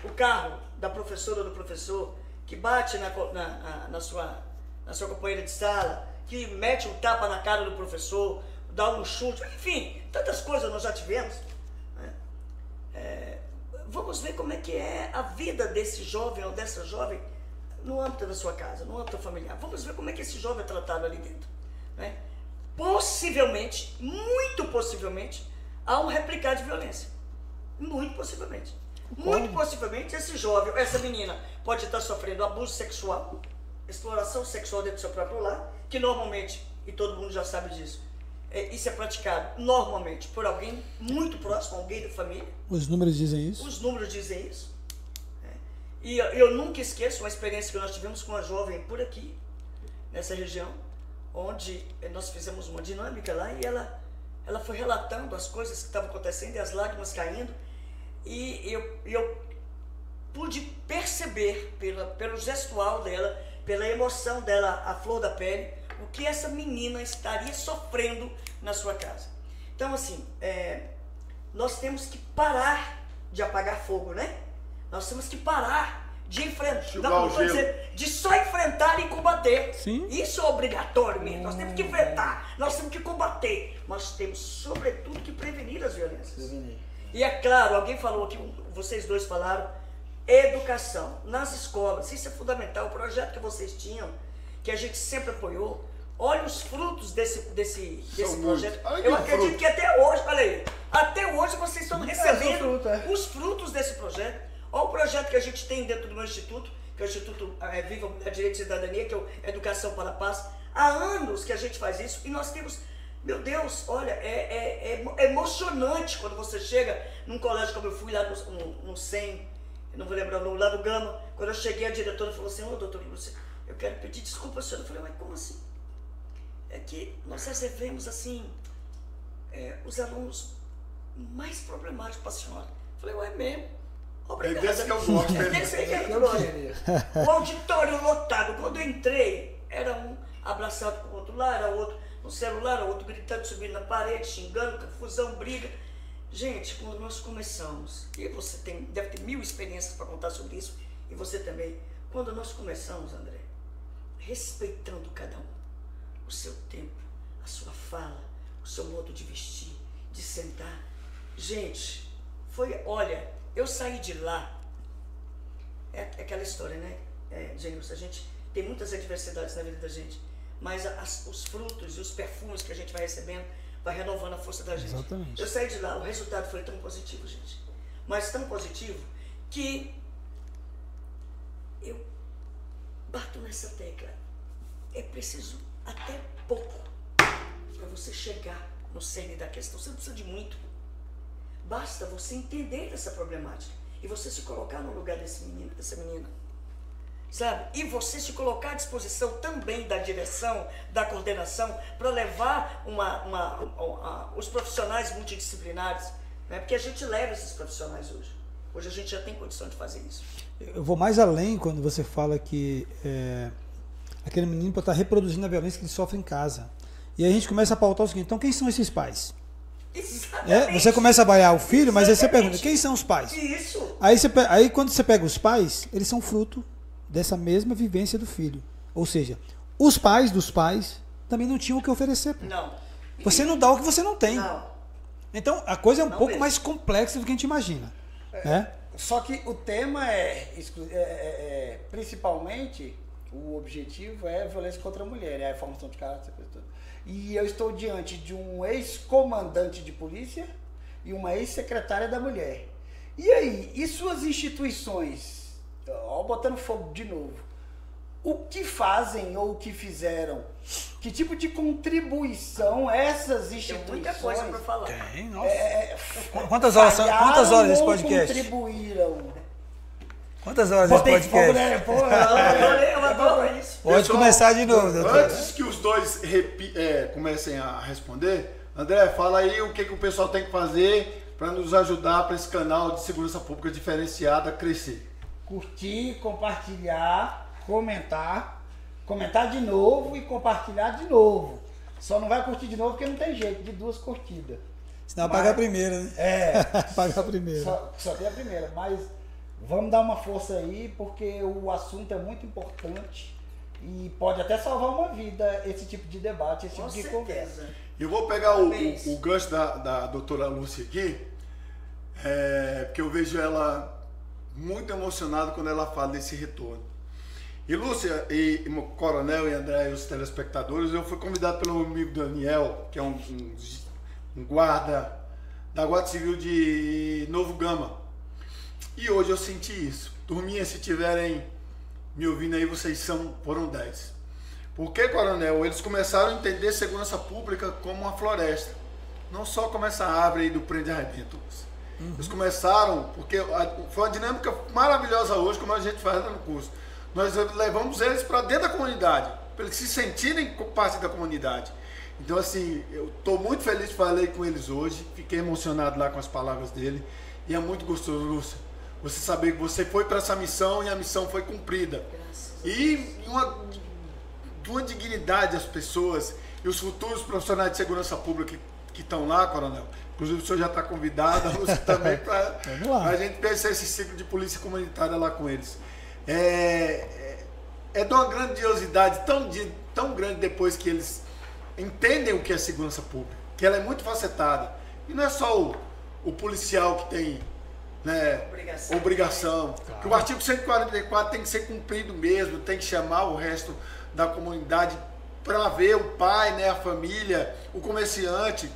o carro da professora ou do professor, que bate na sua companheira de sala, que mete um tapa na cara do professor, dá um chute, enfim, tantas coisas nós já tivemos. Né? Vamos ver como é que é a vida desse jovem ou dessa jovem no âmbito da sua casa, no âmbito familiar. Vamos ver como é que esse jovem é tratado ali dentro. Né? Possivelmente, muito possivelmente, há um replicar de violência. Muito possivelmente. Muito possivelmente esse jovem, essa menina, pode estar sofrendo abuso sexual, exploração sexual dentro do seu próprio lar, que normalmente, e todo mundo já sabe disso, isso é praticado normalmente por alguém muito próximo, alguém da família. Os números dizem isso? Os números dizem isso. E eu nunca esqueço uma experiência que nós tivemos com uma jovem por aqui, nessa região, onde nós fizemos uma dinâmica lá e ela foi relatando as coisas que estavam acontecendo e as lágrimas caindo. E eu pude perceber pelo gestual dela, pela emoção dela, a flor da pele, o que essa menina estaria sofrendo na sua casa. Então, assim, nós temos que parar de apagar fogo, né? Nós temos que parar de enfrentar, de só enfrentar e combater. Sim. Isso é obrigatório mesmo. Nós temos que enfrentar, nós temos que combater. Nós temos, sobretudo, que prevenir as violências. E é claro, alguém falou aqui, vocês dois falaram, educação nas escolas. Isso é fundamental. O projeto que vocês tinham, que a gente sempre apoiou, olha os frutos desse projeto. Eu acredito que até hoje, olha aí, até hoje vocês estão recebendo os frutos desse projeto. Olha o projeto que a gente tem dentro do meu instituto, que é o Instituto Viva Mulher, Direito e Cidadania, que é o Educação para a Paz. Há anos que a gente faz isso e nós temos, meu Deus, olha, é emocionante quando você chega num colégio como eu fui lá no SEM, eu não vou lembrar o nome, lá do Gama. Quando eu cheguei, a diretora falou assim, doutor Lúcio, eu quero pedir desculpa à senhora. Eu falei, mas como assim? É que nós recebemos, assim, os alunos mais problemáticos para a senhora. Eu falei, ué, mesmo? Obrigado. Desse que eu gosto. Desse aí que eu gosto. O auditório lotado. Quando eu entrei, era um abraçado com o outro lá, era outro no celular, outro gritando, subindo na parede, xingando, confusão, briga. Gente, quando nós começamos, e você deve ter 1000 experiências para contar sobre isso, e você também, quando nós começamos, André, respeitando cada um, o seu tempo, a sua fala, o seu modo de vestir, de sentar. Gente, olha, eu saí de lá, é aquela história, né, Genilson, a gente tem muitas adversidades na vida da gente, mas os frutos e os perfumes que a gente vai recebendo vai renovando a força da gente. Exatamente. Eu saí de lá, o resultado foi tão positivo, gente. Mas tão positivo que eu bato nessa tecla. É preciso até pouco para você chegar no cerne da questão. Você não precisa de muito. Basta você entender essa problemática e você se colocar no lugar desse menino, dessa menina. Sabe? E você se colocar à disposição também da direção, da coordenação, para levar os profissionais multidisciplinares, né? Porque a gente leva esses profissionais hoje. Hoje a gente já tem condição de fazer isso. Eu vou mais além quando você fala que aquele menino pode estar reproduzindo a violência que ele sofre em casa. E aí a gente começa a pautar o seguinte, então quem são esses pais? Você começa a avaliar o filho, mas aí você pergunta, quem são os pais? Isso. Aí quando você pega os pais, eles são fruto dessa mesma vivência do filho. Ou seja, os pais dos pais também não tinham o que oferecer. Pô. Não. Você não dá o que você não tem. Não. Então, a coisa é um Não pouco mesmo. mais complexa do que a gente imagina. Né? Só que o tema principalmente, o objetivo é violência contra a mulher, é a formação de caráter. E eu estou diante de um ex-comandante de polícia e uma ex-secretária da mulher. E aí, e suas instituições, ó, botando fogo de novo, o que fazem ou o que fizeram? Que tipo de contribuição essas Tem instituições... muita coisa para falar. Tem, nossa. Quantas horas esse ou podcast? Contribuíram? Quantas horas esse Botei fogo, podcast? né? Pô, Eu adoro isso. Pode Pessoal, começar de novo, doutor. Antes que os dois comecem a responder, André, fala aí o que o pessoal tem que fazer para nos ajudar para esse canal de segurança pública diferenciada crescer. curtir, compartilhar, comentar de novo e compartilhar de novo. Só não vai curtir de novo porque não tem jeito, de 2 curtidas. Senão apaga a primeira, né? Apaga a primeira. Só tem a primeira, mas vamos dar uma força aí porque o assunto é muito importante e pode até salvar uma vida esse tipo de debate, esse Com tipo de certeza. conversa. Eu vou pegar o Parabéns. gancho da doutora Lúcia aqui, porque eu vejo ela muito emocionada quando ela fala desse retorno. E Lúcia, e Coronel e André e os telespectadores, eu fui convidado pelo amigo Daniel, que é um guarda da Guarda Civil de Novo Gama. E hoje eu senti isso. Turminha, se tiverem me ouvindo aí, vocês foram 10. Porque, Coronel, eles começaram a entender segurança pública como uma floresta. Não só como essa árvore aí do Prende e Arrebenta. Eles começaram, porque foi uma dinâmica maravilhosa hoje, como a gente faz no curso. Nós levamos eles para dentro da comunidade, para eles se sentirem parte da comunidade. Então, assim, eu estou muito feliz, falei com eles hoje, fiquei emocionado lá com as palavras dele. E é muito gostoso, Lúcia, você saber que você foi para essa missão e a missão foi cumprida. E uma dignidade às pessoas e os futuros profissionais de segurança pública que estão lá, Coronel. Inclusive o senhor já está convidado, a Lúcia também, para a gente pensar esse ciclo de polícia comunitária lá com eles. É de uma grandiosidade tão grande depois que eles entendem o que é segurança pública, que ela é muito facetada. E não é só o policial que tem, né, obrigação. Claro. Que o artigo 144 tem que ser cumprido mesmo, tem que chamar o resto da comunidade para ver o pai, né, a família, o comerciante.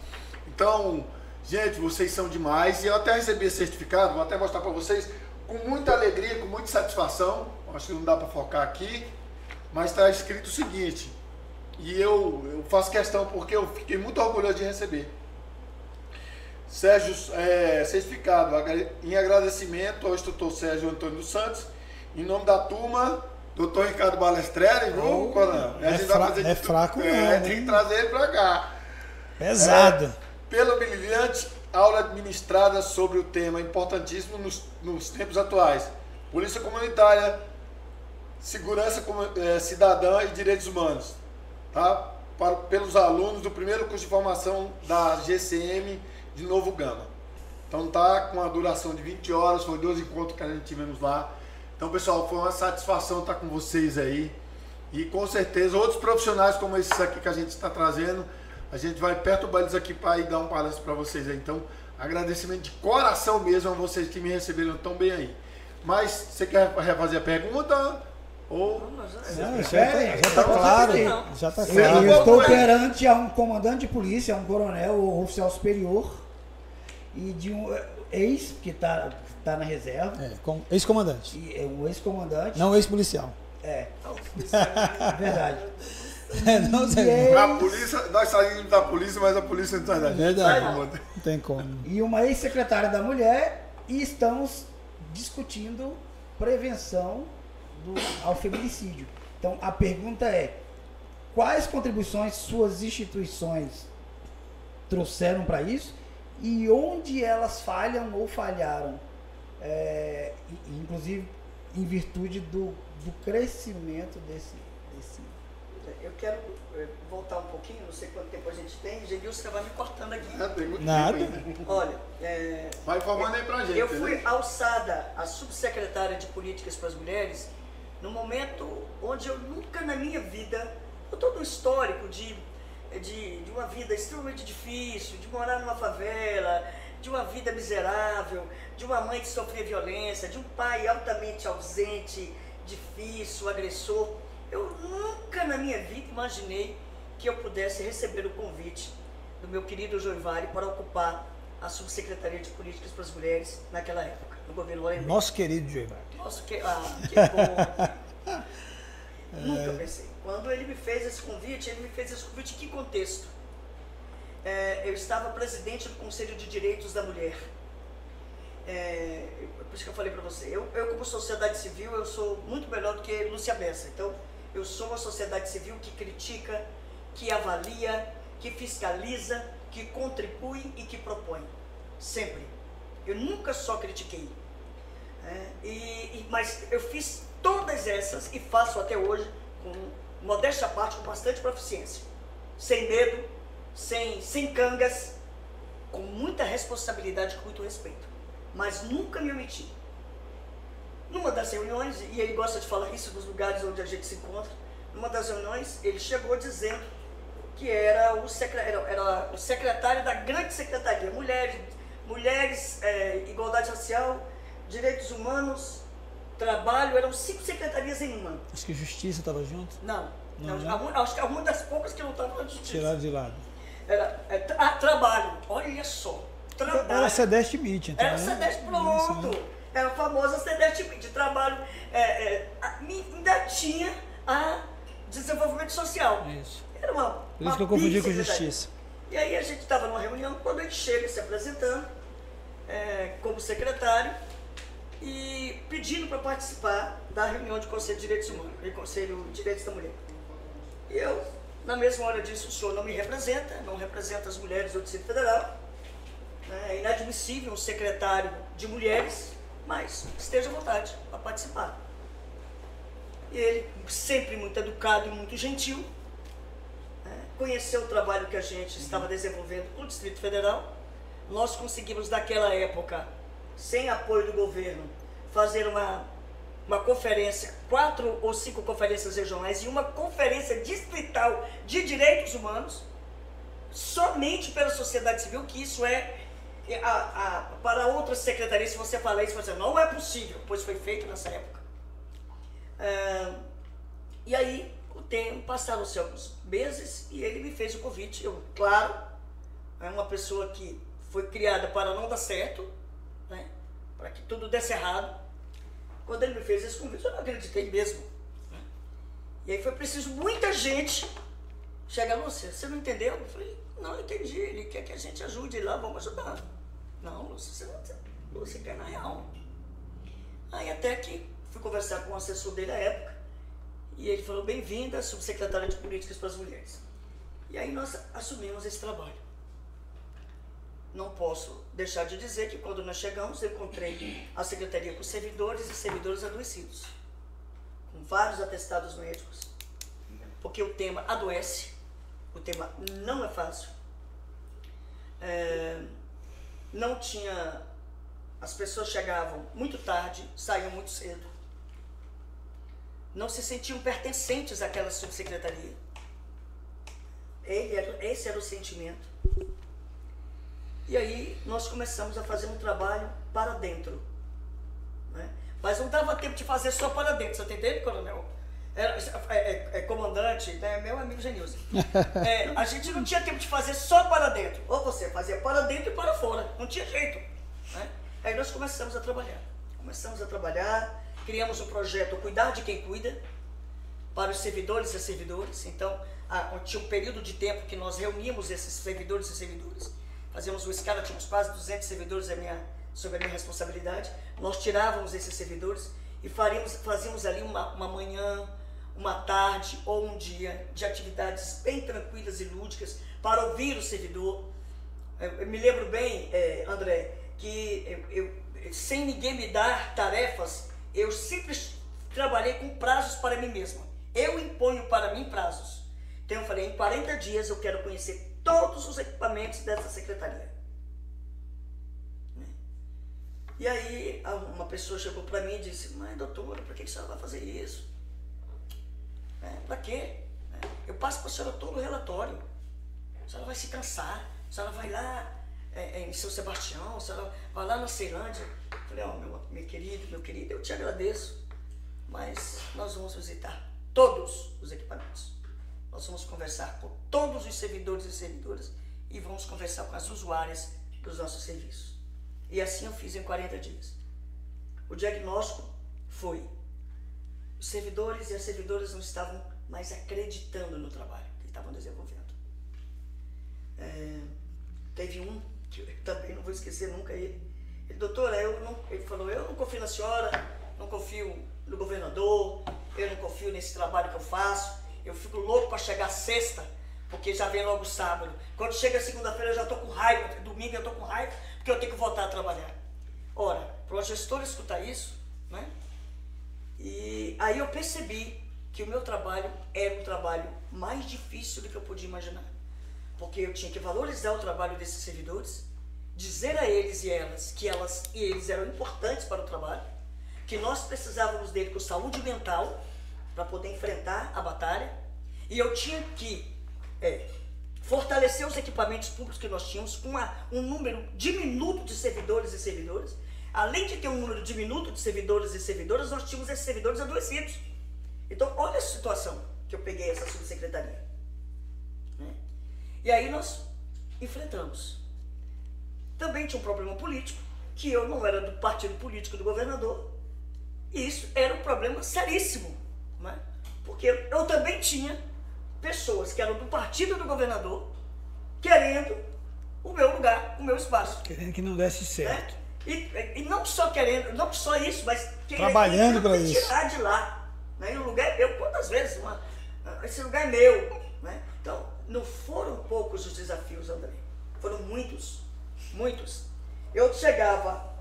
Então, gente, vocês são demais. E eu até recebi esse certificado, vou até mostrar para vocês, com muita alegria, com muita satisfação. Acho que não dá para focar aqui, mas está escrito o seguinte, e eu faço questão porque eu fiquei muito orgulhoso de receber. Sérgio, certificado em agradecimento ao instrutor Sérgio Antônio dos Santos, em nome da turma, doutor Ricardo Balestrelli, viu, Coronel? Fraco não. Tem que trazer ele para cá. Pesado. Pela brilhante aula administrada sobre o tema importantíssimo nos tempos atuais. Polícia comunitária, segurança cidadã e direitos humanos. Tá? Pelos alunos do primeiro curso de formação da GCM de Novo Gama. Então tá com uma duração de 20 horas, foi 2 encontros que a gente tivemos lá. Então, pessoal, foi uma satisfação estar com vocês aí. E com certeza outros profissionais como esses aqui que a gente está trazendo, a gente vai perturbar eles aqui para ir dar um palestra para vocês aí. Então, agradecimento de coração mesmo a vocês que me receberam tão bem aí. Mas você quer refazer a pergunta? Ou... Não, já está claro. Já está Eu claro. estou perante a um comandante de polícia, a um coronel ou oficial superior e de um ex que está na reserva. Ex-comandante. E é um ex-comandante. Não ex-policial. Verdade. Não sei. A polícia, nós saímos da polícia, mas a polícia não sai da gente. Verdade. Não tem como. E uma ex-secretária da mulher e estamos discutindo prevenção ao feminicídio. Então a pergunta é: quais contribuições suas instituições trouxeram para isso e onde elas falham ou falharam, inclusive em virtude do crescimento desse. Eu quero voltar um pouquinho, não sei quanto tempo a gente tem. Genilson estava me cortando aqui. Tem muito Nada. tempo ainda. Olha, Vai informando aí pra gente. eu fui né? alçada a subsecretária de Políticas para as Mulheres no momento onde eu nunca na minha vida todo um histórico de uma vida extremamente difícil, de morar numa favela, de uma vida miserável, de uma mãe que sofria violência, de um pai altamente ausente, difícil, agressor. Eu nunca na minha vida imaginei que eu pudesse receber o convite do meu querido Joivari para ocupar a Subsecretaria de Políticas para as Mulheres naquela época, no governo Lorenzo. Nosso querido Joivari. Que bom. Nunca pensei. Quando ele me fez esse convite em que contexto? Eu estava presidente do Conselho de Direitos da Mulher. Por isso que eu falei para você, eu como sociedade civil, eu sou muito melhor do que Lúcia Bessa. Então, eu sou uma sociedade civil que critica, que avalia, que fiscaliza, que contribui e que propõe. Sempre. Eu nunca só critiquei. Mas eu fiz todas essas e faço até hoje, com modéstia à parte, com bastante proficiência. Sem medo, sem cangas, com muita responsabilidade e com muito respeito. Mas nunca me omiti. Numa das reuniões, e ele gosta de falar isso nos lugares onde a gente se encontra, numa das reuniões ele chegou dizendo que era o secretário da grande secretaria, mulheres, igualdade racial, direitos humanos, trabalho, eram 5 secretarias em uma. Acho que Justiça estava junto? Não. Acho que é uma das poucas que não estava na Justiça. Tiraram de lado. Trabalho, olha só. Trabalho. Era Sedeste Mit, então. Era Sedeste, pronto. Era a famosa Sedeste Mit. Trabalho. Ainda tinha a desenvolvimento social. Isso. Era uma Por isso que eu confundi com Justiça. E aí a gente estava numa reunião, quando ele chega se apresentando como secretário e pedindo para participar da reunião de Conselho de Direitos Humanos, e Conselho de Direitos da Mulher. E eu, na mesma hora, disse: o senhor não me representa, não representa as mulheres do Distrito Federal. É inadmissível um secretário de mulheres, mas esteja à vontade para participar. E ele, sempre muito educado e muito gentil, conheceu o trabalho que a gente estava desenvolvendo com o Distrito Federal. Nós conseguimos, naquela época, sem apoio do governo, fazer uma conferência, 4 ou 5 conferências regionais e uma conferência distrital de direitos humanos, somente pela sociedade civil, que isso para outras secretarias, se você falar isso, você não é possível, pois foi feito nessa época. E aí, passaram-se alguns meses e ele me fez o convite. Eu, claro, é uma pessoa que foi criada para não dar certo, né, para que tudo desse errado. Quando ele me fez esse convite, eu não acreditei mesmo. E aí foi preciso muita gente chegar: Lúcia, você não entendeu? Eu falei: não, eu entendi, ele quer que a gente ajude ele lá, vamos ajudar. Não, Lúcia, você não entendeu. Lúcia quer na real. Aí até que fui conversar com o assessor dele à época, e ele falou: bem-vinda, subsecretária de Políticas para as Mulheres. E aí nós assumimos esse trabalho. Não posso deixar de dizer que quando nós chegamos, eu encontrei a secretaria com servidores e servidores adoecidos, com vários atestados médicos, porque o tema adoece, o tema não é fácil. Não tinha... As pessoas chegavam muito tarde, saíam muito cedo. Não se sentiam pertencentes àquela subsecretaria. Esse era o sentimento. E aí nós começamos a fazer um trabalho para dentro, né? Mas não dava tempo de fazer só para dentro, você está entendendo, coronel? Comandante, né? Meu amigo Genilson. A gente não tinha tempo de fazer só para dentro. Ou você fazia para dentro e para fora. Não tinha jeito, né? Aí nós começamos a trabalhar. Criamos um projeto Cuidar de Quem Cuida, para os servidores e servidores. Então, tinha um período de tempo que nós reuníamos esses servidores e servidores. Fazíamos uma escala, tínhamos quase 200 servidores sob a minha responsabilidade. Nós tirávamos esses servidores e fazíamos ali uma manhã, uma tarde ou um dia de atividades bem tranquilas e lúdicas para ouvir o servidor. Eu me lembro bem, André, que sem ninguém me dar tarefas, eu sempre trabalhei com prazos para mim mesma. Eu imponho para mim prazos. Então eu falei: em 40 dias eu quero conhecer todos os equipamentos dessa secretaria. E aí uma pessoa chegou para mim e disse: mas doutora, para que a senhora vai fazer isso? Para quê? Eu passo para a senhora todo o relatório. A senhora vai se cansar, a senhora vai lá em São Sebastião, a senhora vai lá na Ceilândia. Eu falei, ó, meu querido, eu te agradeço, mas nós vamos visitar todos os equipamentos. Nós vamos conversar com todos os servidores e servidoras e vamos conversar com as usuárias dos nossos serviços. E assim eu fiz em 40 dias. O diagnóstico foi: os servidores e as servidoras não estavam mais acreditando no trabalho que estavam desenvolvendo. Teve um, que eu também não vou esquecer nunca ele. Doutora, ele falou, eu não confio na senhora, não confio no governador, eu não confio nesse trabalho que eu faço, eu fico louco para chegar sexta, porque já vem logo sábado. Quando chega segunda-feira eu já estou com raiva, domingo eu estou com raiva, porque eu tenho que voltar a trabalhar. Ora, para o gestor escutar isso, né? E aí eu percebi que o meu trabalho era o trabalho mais difícil do que eu podia imaginar. Porque eu tinha que valorizar o trabalho desses servidores, dizer a eles e elas que elas e eles eram importantes para o trabalho, que nós precisávamos dele com saúde mental para poder enfrentar a batalha, e eu tinha que fortalecer os equipamentos públicos que nós tínhamos com um número diminuto de servidores e servidoras. Além de ter um número diminuto de servidores e servidoras, nós tínhamos esses servidores adoecidos. Então, olha a situação que eu peguei essa subsecretaria. Né? E aí nós enfrentamos. Também tinha um problema político, que eu não era do partido político do governador, e isso era um problema seríssimo, né? Porque eu também tinha pessoas que eram do partido do governador querendo o meu lugar, o meu espaço. Querendo que não desse certo. Né? E não só querendo, não só isso, mas trabalhando para isso. Tirar de lá. Né? E o lugar é meu, quantas vezes? Esse lugar é meu. Né? Então, não foram poucos os desafios, André. Foram muitos. Muitos. Eu chegava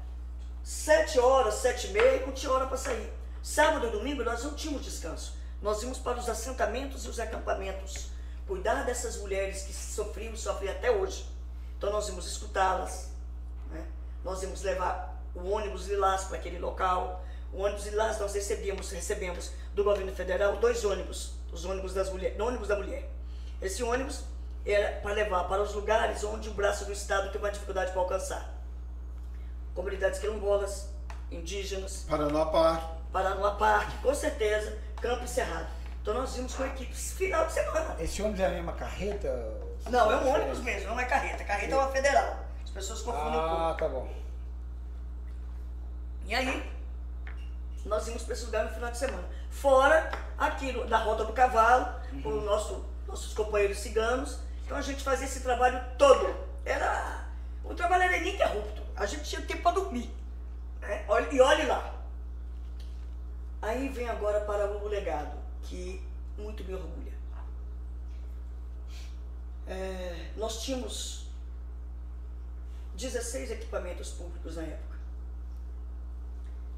7 horas, 7h30 e não tinha hora para sair. Sábado e domingo nós não tínhamos descanso. Nós íamos para os assentamentos e os acampamentos, cuidar dessas mulheres que sofriam e sofrem até hoje. Então nós íamos escutá-las, né? Nós íamos levar o ônibus Lilás para aquele local. O ônibus Lilás nós recebemos do governo federal 2 ônibus, os ônibus das mulheres, no ônibus da mulher. Esse ônibus era para levar para os lugares onde o braço do Estado tem uma dificuldade para alcançar. Comunidades quilombolas, indígenas. Paranoá Parque, com certeza, Campo e Cerrado. Então nós íamos com equipes final de semana. Esse ônibus é a mesma carreta? Não, é um ônibus mesmo, não é carreta. Carreta é uma federal. As pessoas confundem um pouco. Ah, tá bom. E aí, nós íamos para esse lugar no final de semana. Fora aqui da Rota do Cavalo, com nossos companheiros ciganos. Então a gente fazia esse trabalho todo. O trabalho era ininterrupto. A gente tinha tempo para dormir. Né? E olhe lá. Aí vem agora para o legado, que muito me orgulha. Nós tínhamos 16 equipamentos públicos na época.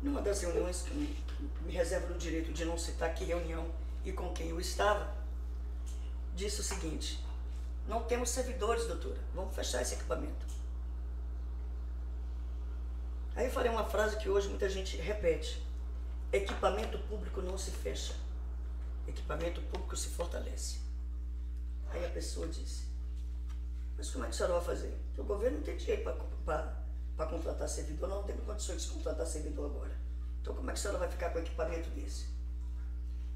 Numa das reuniões, que me reservo o direito de não citar que reunião e com quem eu estava, disse o seguinte: não temos servidores, doutora, vamos fechar esse equipamento. Aí eu falei uma frase que hoje muita gente repete: equipamento público não se fecha, equipamento público se fortalece. Aí a pessoa disse: mas como é que a senhora vai fazer? O governo não tem dinheiro para contratar servidor, não temos condições de contratar servidor agora. Então como é que a senhora vai ficar com um equipamento desse?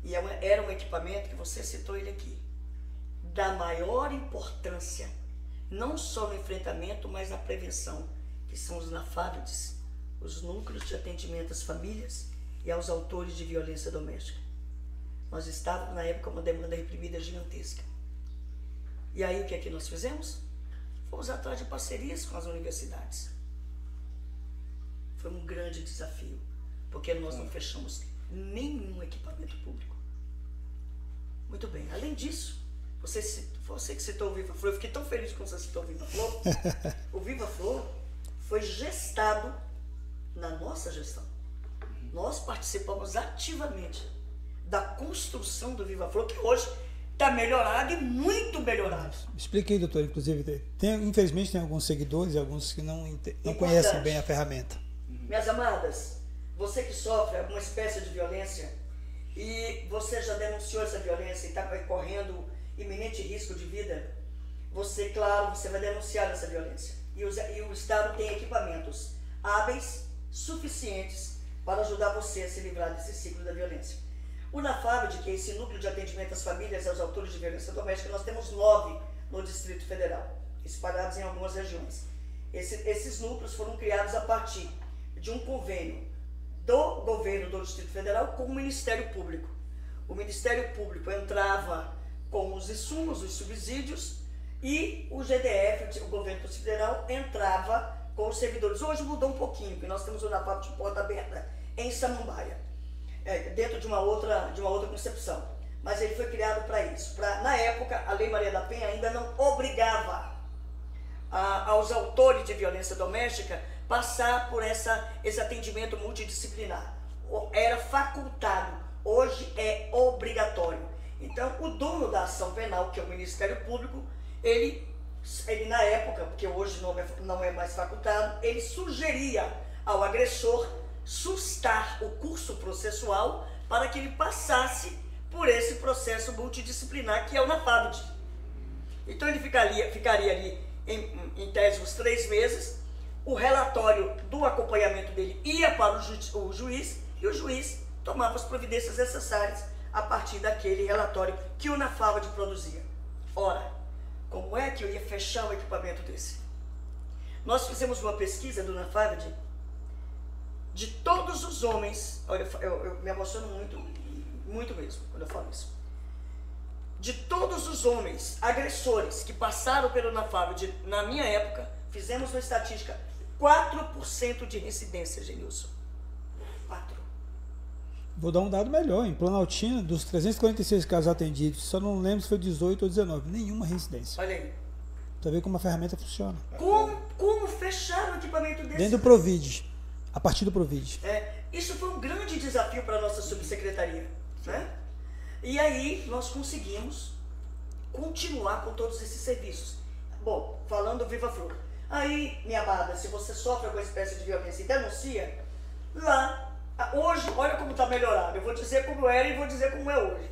E era um equipamento que você citou ele aqui, da maior importância, não só no enfrentamento, mas na prevenção, que são os NAFAVIDs, os núcleos de atendimento às famílias e aos autores de violência doméstica. Nós estávamos na época com uma demanda reprimida gigantesca. E aí o que é que nós fizemos? Fomos atrás de parcerias com as universidades. Foi um grande desafio, porque nós não fechamos nenhum equipamento público. Muito bem, além disso, você que citou o Viva Flor, eu fiquei tão feliz quando você citou o Viva Flor. O Viva Flor foi gestado na nossa gestão. Nós participamos ativamente da construção do Viva Flor, que hoje está melhorado e muito melhorado. Expliquei, doutor, inclusive, infelizmente tem alguns seguidores e alguns que não conhecem bem a ferramenta. Minhas amadas, você que sofre alguma espécie de violência e você já denunciou essa violência e está correndo iminente risco de vida, você, claro, você vai denunciar essa violência. E o Estado tem equipamentos hábeis, suficientes, para ajudar você a se livrar desse ciclo da violência. O NAFAVD, que é esse núcleo de atendimento às famílias e aos autores de violência doméstica, nós temos 9 no Distrito Federal, espalhados em algumas regiões. Esses núcleos foram criados a partir de um convênio do governo do Distrito Federal com o Ministério Público. O Ministério Público entrava com os insumos, os subsídios, e o GDF, o governo do Distrito Federal, entrava com os servidores. Hoje mudou um pouquinho, porque nós temos o NAFAVD de porta aberta em Samambaia, dentro de uma outra concepção. Mas ele foi criado para isso. Na época, a Lei Maria da Penha ainda não obrigava aos autores de violência doméstica passar por esse atendimento multidisciplinar. Era facultado, hoje é obrigatório. Então, o dono da ação penal, que é o Ministério Público, ele na época, porque hoje não é mais facultado, ele sugeria ao agressor sustar o curso processual para que ele passasse por esse processo multidisciplinar que é o NAFAVD. Então ele ficaria ali em tese uns 3 meses, o relatório do acompanhamento dele ia para o juiz e o juiz tomava as providências necessárias a partir daquele relatório que o NAFAVD produzia. Ora, como é que eu ia fechar um equipamento desse? Nós fizemos uma pesquisa do NAFAVD de todos os homens, olha, eu me emociono muito mesmo quando eu falo isso. De todos os homens agressores que passaram pelo NAFAVD na minha época, fizemos uma estatística, 4% de reincidência, Genilson. 4%. Vou dar um dado melhor. Em Planaltina, dos 346 casos atendidos, só não lembro se foi 18 ou 19. Nenhuma reincidência. Olha aí. Pra ver como a ferramenta funciona. Como fechar um equipamento desse? Dentro do Provid. A partir do Provid. Isso foi um grande desafio para a nossa subsecretaria, né? E aí nós conseguimos continuar com todos esses serviços. Bom, falando Viva Flor. Aí, minha amada, se você sofre alguma espécie de violência e denuncia, lá, hoje, olha como está melhorado. Eu vou dizer como era e vou dizer como é hoje.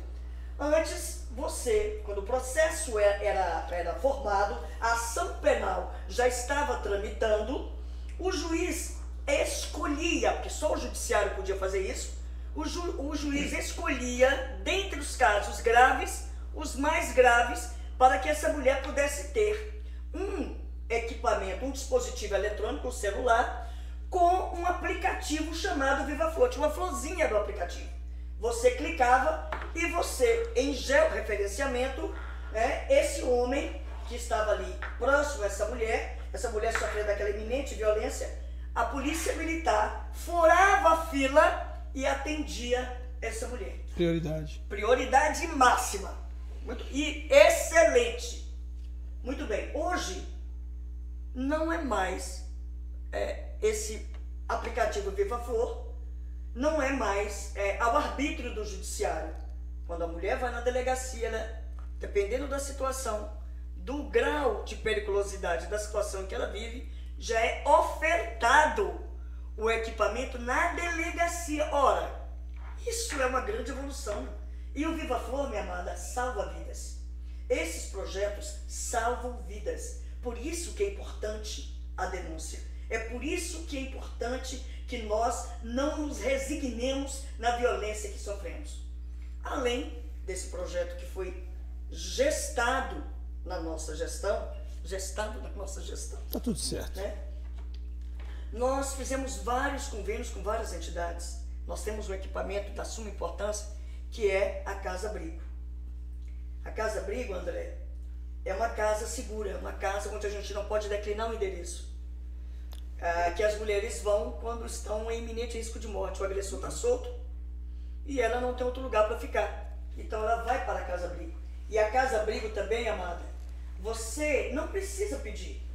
Antes, você, quando o processo era formado, a ação penal já estava tramitando, o juiz escolhia, porque só o judiciário podia fazer isso, o juiz escolhia, dentre os casos graves, os mais graves, para que essa mulher pudesse ter um equipamento, um dispositivo eletrônico, um celular, com um aplicativo chamado Viva Flor. Tinha uma florzinha do aplicativo. Você clicava e você, em georreferenciamento, esse homem que estava ali próximo a essa mulher sofrendo daquela iminente violência, a polícia militar furava a fila e atendia essa mulher. Prioridade. Prioridade máxima. E excelente. Muito bem. Hoje, não é mais esse aplicativo Viva Flor, não é mais ao arbítrio do judiciário. Quando a mulher vai na delegacia, né, dependendo da situação, do grau de periculosidade da situação em que ela vive, já é ofertado o equipamento na delegacia. Ora, isso é uma grande evolução. E o Viva Flor, minha amada, salva vidas. Esses projetos salvam vidas. Por isso que é importante a denúncia. É por isso que é importante que nós não nos resignemos na violência que sofremos. Além desse projeto que foi gestado na nossa gestão, Tá tudo certo. né? Nós fizemos vários convênios com várias entidades. Nós temos um equipamento da suma importância, que é a Casa Abrigo. A Casa Abrigo, André, é uma casa segura, uma casa onde a gente não pode declinar o endereço. Que as mulheres vão quando estão em iminente risco de morte. O agressor está solto e ela não tem outro lugar para ficar. Então ela vai para a Casa Abrigo. E a Casa Abrigo também, amada, você não precisa pedir.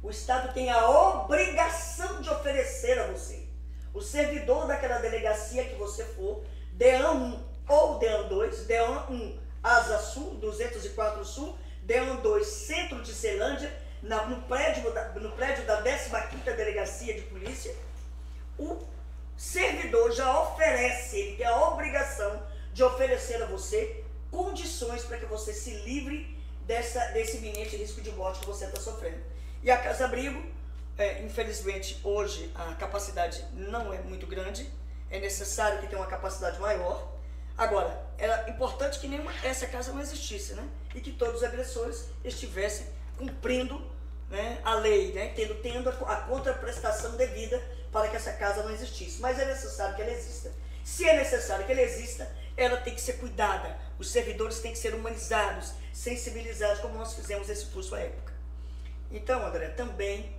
O Estado tem a obrigação de oferecer a você. O servidor daquela delegacia que você for, DEAN 1 ou DEAN 2, DEAN 1 Asa Sul, 204 Sul, DEAN 2 Centro de Ceilândia, no prédio da 15ª Delegacia de Polícia, o servidor já oferece, ele tem a obrigação de oferecer a você condições para que você se livre desse iminente risco de morte que você está sofrendo. E a Casa Abrigo, infelizmente, hoje a capacidade não é muito grande, é necessário que tenha uma capacidade maior. Agora, era importante que essa casa não existisse, né? E que todos os agressores estivessem cumprindo, né, a lei, né? Tendo a contraprestação devida para que essa casa não existisse. Mas é necessário que ela exista. Se é necessário que ela exista, ela tem que ser cuidada. Os servidores têm que ser humanizados, sensibilizados, como nós fizemos esse curso à época. Então, André, também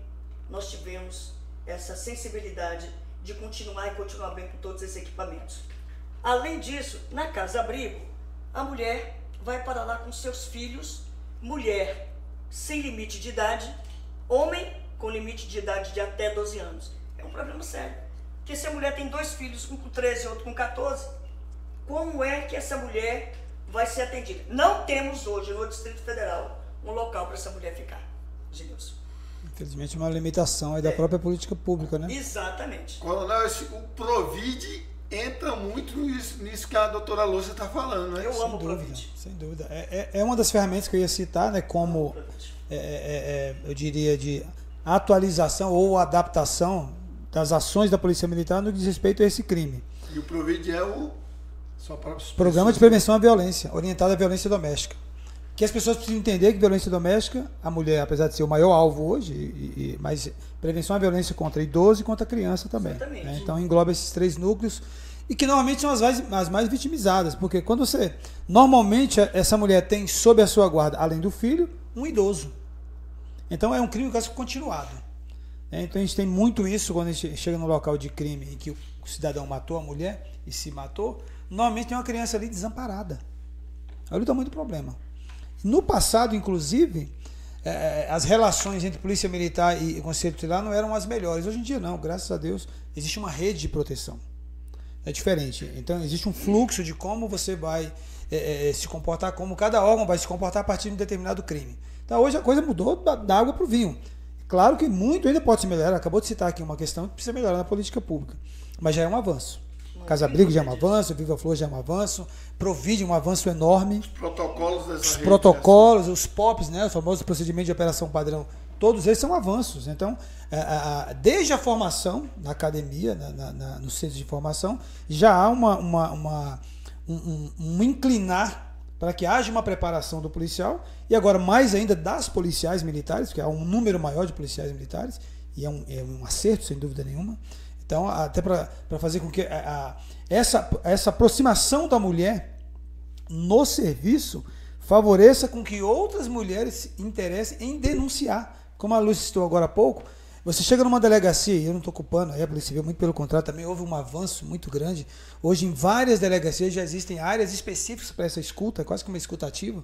nós tivemos essa sensibilidade de continuar bem com todos esses equipamentos. Além disso, na Casa Abrigo, a mulher vai para lá com seus filhos, mulher sem limite de idade, homem com limite de idade de até 12 anos. É um problema sério. Porque se a mulher tem 2 filhos, um com 13 e outro com 14, como é que essa mulher vai ser atendida? Não temos hoje no Distrito Federal um local para essa mulher ficar, Gilson. Infelizmente, uma limitação aí da própria política pública, né? Exatamente. Coronel, o Provide entra muito nisso que a doutora Lúcia está falando, né? Eu amo o Provide. Sem dúvida. É uma das ferramentas que eu ia citar, né? Como, eu diria, de atualização ou adaptação das ações da Polícia Militar no que diz respeito a esse crime. E o Provide é o Programa de Prevenção à Violência, orientado à violência doméstica. Que as pessoas precisam entender que violência doméstica, a mulher, apesar de ser o maior alvo hoje, mas prevenção à violência contra idoso e contra criança também. Né? Então engloba esses 3 núcleos e que normalmente são as mais vitimizadas, porque quando normalmente essa mulher tem sob a sua guarda, além do filho, um idoso. Então é um crime quase continuado. Então a gente tem muito isso quando a gente chega no local de crime em que o cidadão matou a mulher e se matou, normalmente tem uma criança ali desamparada. Olha o tamanho do problema. No passado, inclusive, as relações entre Polícia Militar e Conselho Tutelar não eram as melhores. Hoje em dia não, graças a Deus, existe uma rede de proteção. É diferente. Então existe um fluxo de como você vai se comportar, como cada órgão vai se comportar a partir de um determinado crime. Então hoje a coisa mudou da água para o vinho. Claro que muito ainda pode se melhorar. Acabou de citar aqui uma questão que precisa melhorar na política pública. Mas já é um avanço. Casa Abrigo já é um avanço, Viva Flor já é um avanço, Provide um avanço enorme. Os protocolos dessa Os rede, protocolos, os POPs, né, o famoso procedimento de operação padrão, todos eles são avanços. Então, desde a formação na academia, no centro de formação, já há um inclinar para que haja uma preparação do policial e agora mais ainda das policiais militares, porque há um número maior de policiais militares e é um acerto, sem dúvida nenhuma. Então, até para fazer com que essa aproximação da mulher no serviço favoreça com que outras mulheres se interessem em denunciar. Como a Lúcia citou agora há pouco, você chega numa delegacia, e eu não estou culpando a Polícia Civil, muito pelo contrário, também houve um avanço muito grande. Hoje, em várias delegacias, já existem áreas específicas para essa escuta, quase que uma escuta ativa,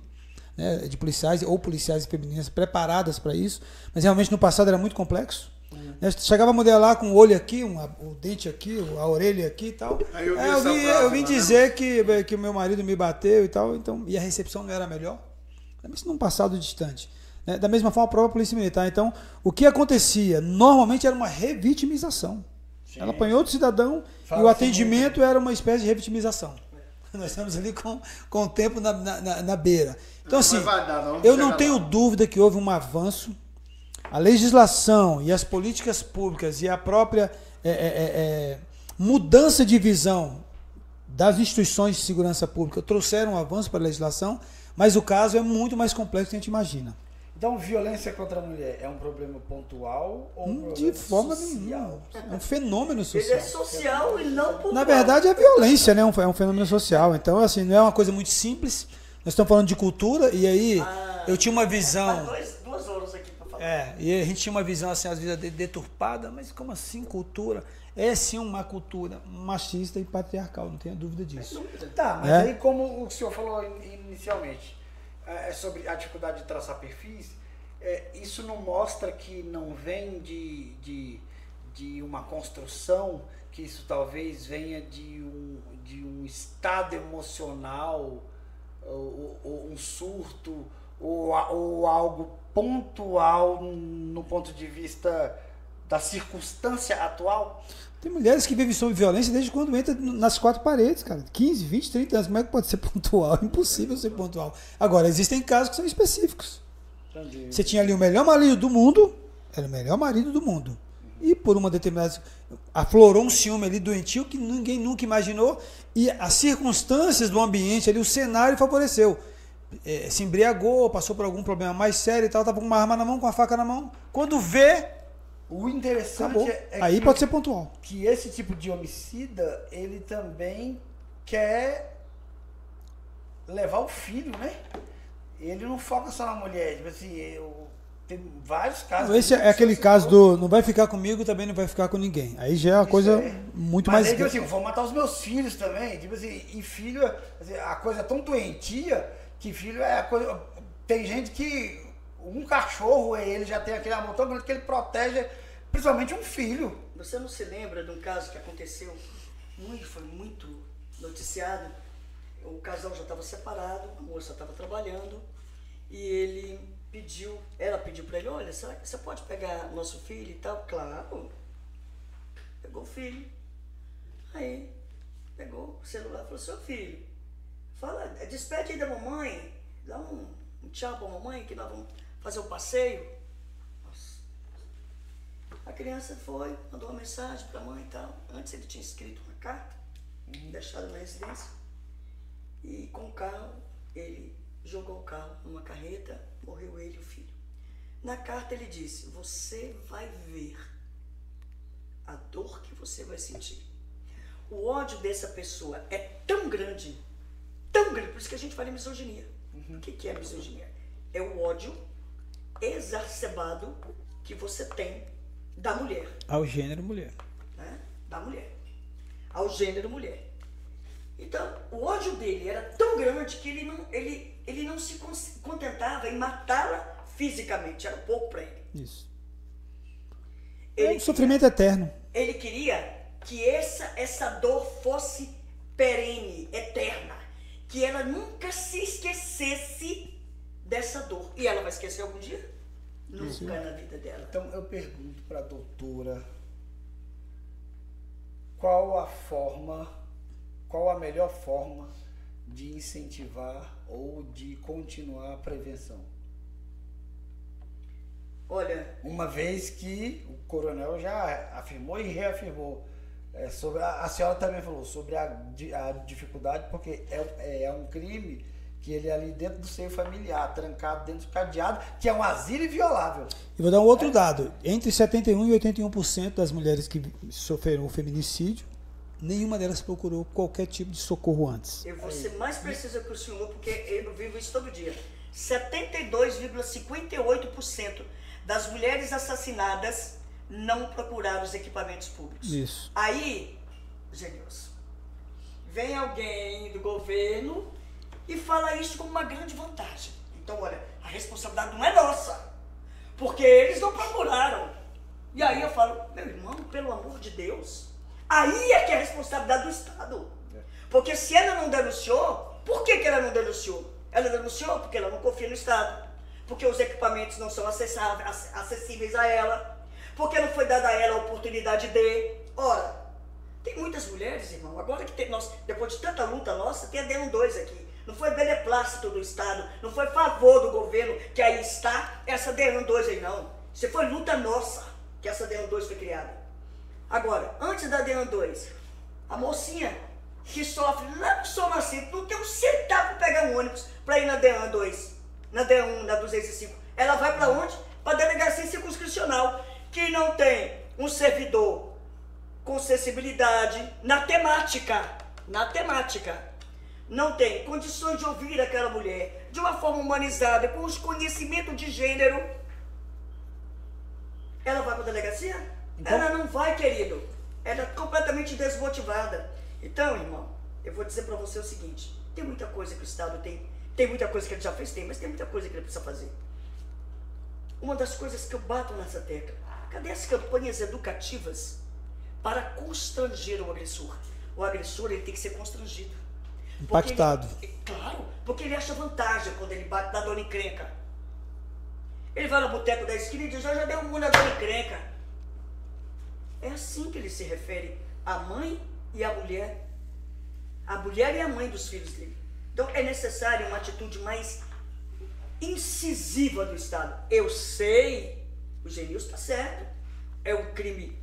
né, de policiais ou policiais femininas preparadas para isso, mas realmente no passado era muito complexo. Chegava a mulher lá com o olho aqui, o dente aqui, a orelha aqui e tal. Eu vim dizer que o meu marido me bateu e tal, então, e a recepção não era melhor. Isso num passado distante. Né? Da mesma forma, a própria Polícia Militar. Então, o que acontecia? Normalmente era uma revitimização. Sim. Ela apanhou do cidadão e o atendimento era uma espécie de revitimização. Nós estamos ali com o tempo na beira. Então, assim, eu não tenho dúvida que houve um avanço. A legislação e as políticas públicas e a própria mudança de visão das instituições de segurança pública trouxeram um avanço para a legislação, mas o caso é muito mais complexo do que a gente imagina. Então, violência contra a mulher é um problema pontual ou um problema de forma nenhuma? É um fenômeno social. Ele é social e não pontual. Na verdade, é violência, né? É um fenômeno social. Então, assim, não é uma coisa muito simples. Nós estamos falando de cultura e aí eu tinha uma visão... Duas horas aqui. E a gente tinha uma visão assim, às vezes deturpada, mas como assim cultura? É sim uma cultura machista e patriarcal, não tenha dúvida disso. Tá, mas aí como o senhor falou inicialmente, sobre a dificuldade de traçar perfis, isso não mostra que não vem de uma construção, que isso talvez venha de um estado emocional, ou um surto, ou algo pontual no ponto de vista da circunstância atual? Tem mulheres que vivem sob violência desde quando entra nas 4 paredes, cara. 15, 20, 30 anos. Como é que pode ser pontual? É impossível ser pontual. Agora, existem casos que são específicos. Entendi. Você tinha ali o melhor marido do mundo, era o melhor marido do mundo. E por uma determinada... aflorou um ciúme ali doentio que ninguém nunca imaginou. E as circunstâncias do ambiente ali, o cenário favoreceu. Se embriagou, passou por algum problema mais sério e tal, estava com uma arma na mão, com a faca na mão. Quando vê... O interessante acabou. é Aí que, pode ser pontual. que esse tipo de homicida, ele também quer levar o filho, né? Ele não foca só na mulher. Tipo assim, tem vários casos. Esse é aquele caso do não vai ficar comigo, também não vai ficar com ninguém. Aí já é uma coisa muito Mas mais... aí, tipo assim, vou matar os meus filhos também. Tipo assim, e filho, assim, a coisa é tão doentia que filho é a coisa... Tem gente que... Um cachorro, ele já tem aquele amor tão grande que ele protege, principalmente um filho. Você não se lembra de um caso que aconteceu, foi muito noticiado? O casal já estava separado, a moça estava trabalhando, e ela pediu para ele, olha, será que você pode pegar nosso filho e tal? Claro. Pegou o filho. Aí, pegou o celular e falou, seu filho, despede aí da mamãe, dá um tchau pra mamãe que nós vamos fazer um passeio. Nossa. A criança foi, mandou uma mensagem pra mãe e tal. Antes ele tinha escrito uma carta, deixado na residência. E com o carro, ele jogou o carro numa carreta, morreu ele e o filho. Na carta ele disse, você vai ver a dor que você vai sentir. O ódio dessa pessoa é tão grande, por isso que a gente fala em misoginia. O que é misoginia? É o ódio exacerbado que você tem da mulher. Ao gênero mulher. Né? Da mulher. Ao gênero mulher. Então, o ódio dele era tão grande que ele não se contentava em matá-la fisicamente. Era pouco para ele. Isso. Sofrimento eterno. Ele queria que essa dor fosse perene, eterna. Que ela nunca se esquecesse dessa dor. E ela vai esquecer algum dia? Nunca na vida dela. Então eu pergunto para a doutora, qual a melhor forma de incentivar ou de continuar a prevenção? Olha... Uma vez que o coronel já afirmou e reafirmou, sobre a senhora também falou sobre a dificuldade, porque é um crime que ele é ali dentro do seio familiar, trancado dentro do cadeado, que é um asilo inviolável. E vou dar um outro dado. Entre 71% e 81% das mulheres que sofreram o feminicídio, nenhuma delas procurou qualquer tipo de socorro antes. Eu vou ser mais precisa que o senhor, porque eu vivo isso todo dia. 72,58% das mulheres assassinadas não procuraram os equipamentos públicos. Isso. Aí, Genilson, vem alguém do governo e fala isso como uma grande vantagem. Então, olha, a responsabilidade não é nossa, porque eles não procuraram. E aí eu falo, meu irmão, pelo amor de Deus, aí é que é a responsabilidade do Estado. Porque se ela não denunciou, por que ela não denunciou? Ela denunciou porque ela não confia no Estado, porque os equipamentos não são acessíveis a ela, porque não foi dada a ela a oportunidade de... Ora, tem muitas mulheres, irmão, agora que depois de tanta luta nossa, tem a DEAN2 aqui. Não foi beneplácito do Estado, não foi favor do governo que aí está essa DEAN2 aí, não. Isso foi luta nossa que essa DEAN2 foi criada. Agora, antes da DEAN2, a mocinha que sofre lá no Sol Nascido, não tem um centavo para pegar um ônibus para ir na DEAN2, na DEAN1, na 205. Ela vai para onde? Para a delegacia circunscricional, que não tem um servidor com sensibilidade na temática, não tem condições de ouvir aquela mulher de uma forma humanizada, com os conhecimentos de gênero. Ela vai para a delegacia? Então, ela não vai, querido. Ela é completamente desmotivada. Então, irmão, eu vou dizer para você o seguinte, tem muita coisa que o Estado tem muita coisa que ele já fez, mas tem muita coisa que ele precisa fazer. Uma das coisas que eu bato nessa tecla, cadê as campanhas educativas para constranger o agressor? O agressor, ele tem que ser constrangido. Impactado. Claro, porque ele acha vantagem quando ele bate na dona encrenca. Ele vai no boteco da esquina e diz, eu já dei um mundo na dona encrenca. É assim que ele se refere à mãe e à mulher. A mulher e a mãe dos filhos dele. Então é necessário uma atitude mais incisiva do Estado. Eu sei, o Genilson está certo, é um crime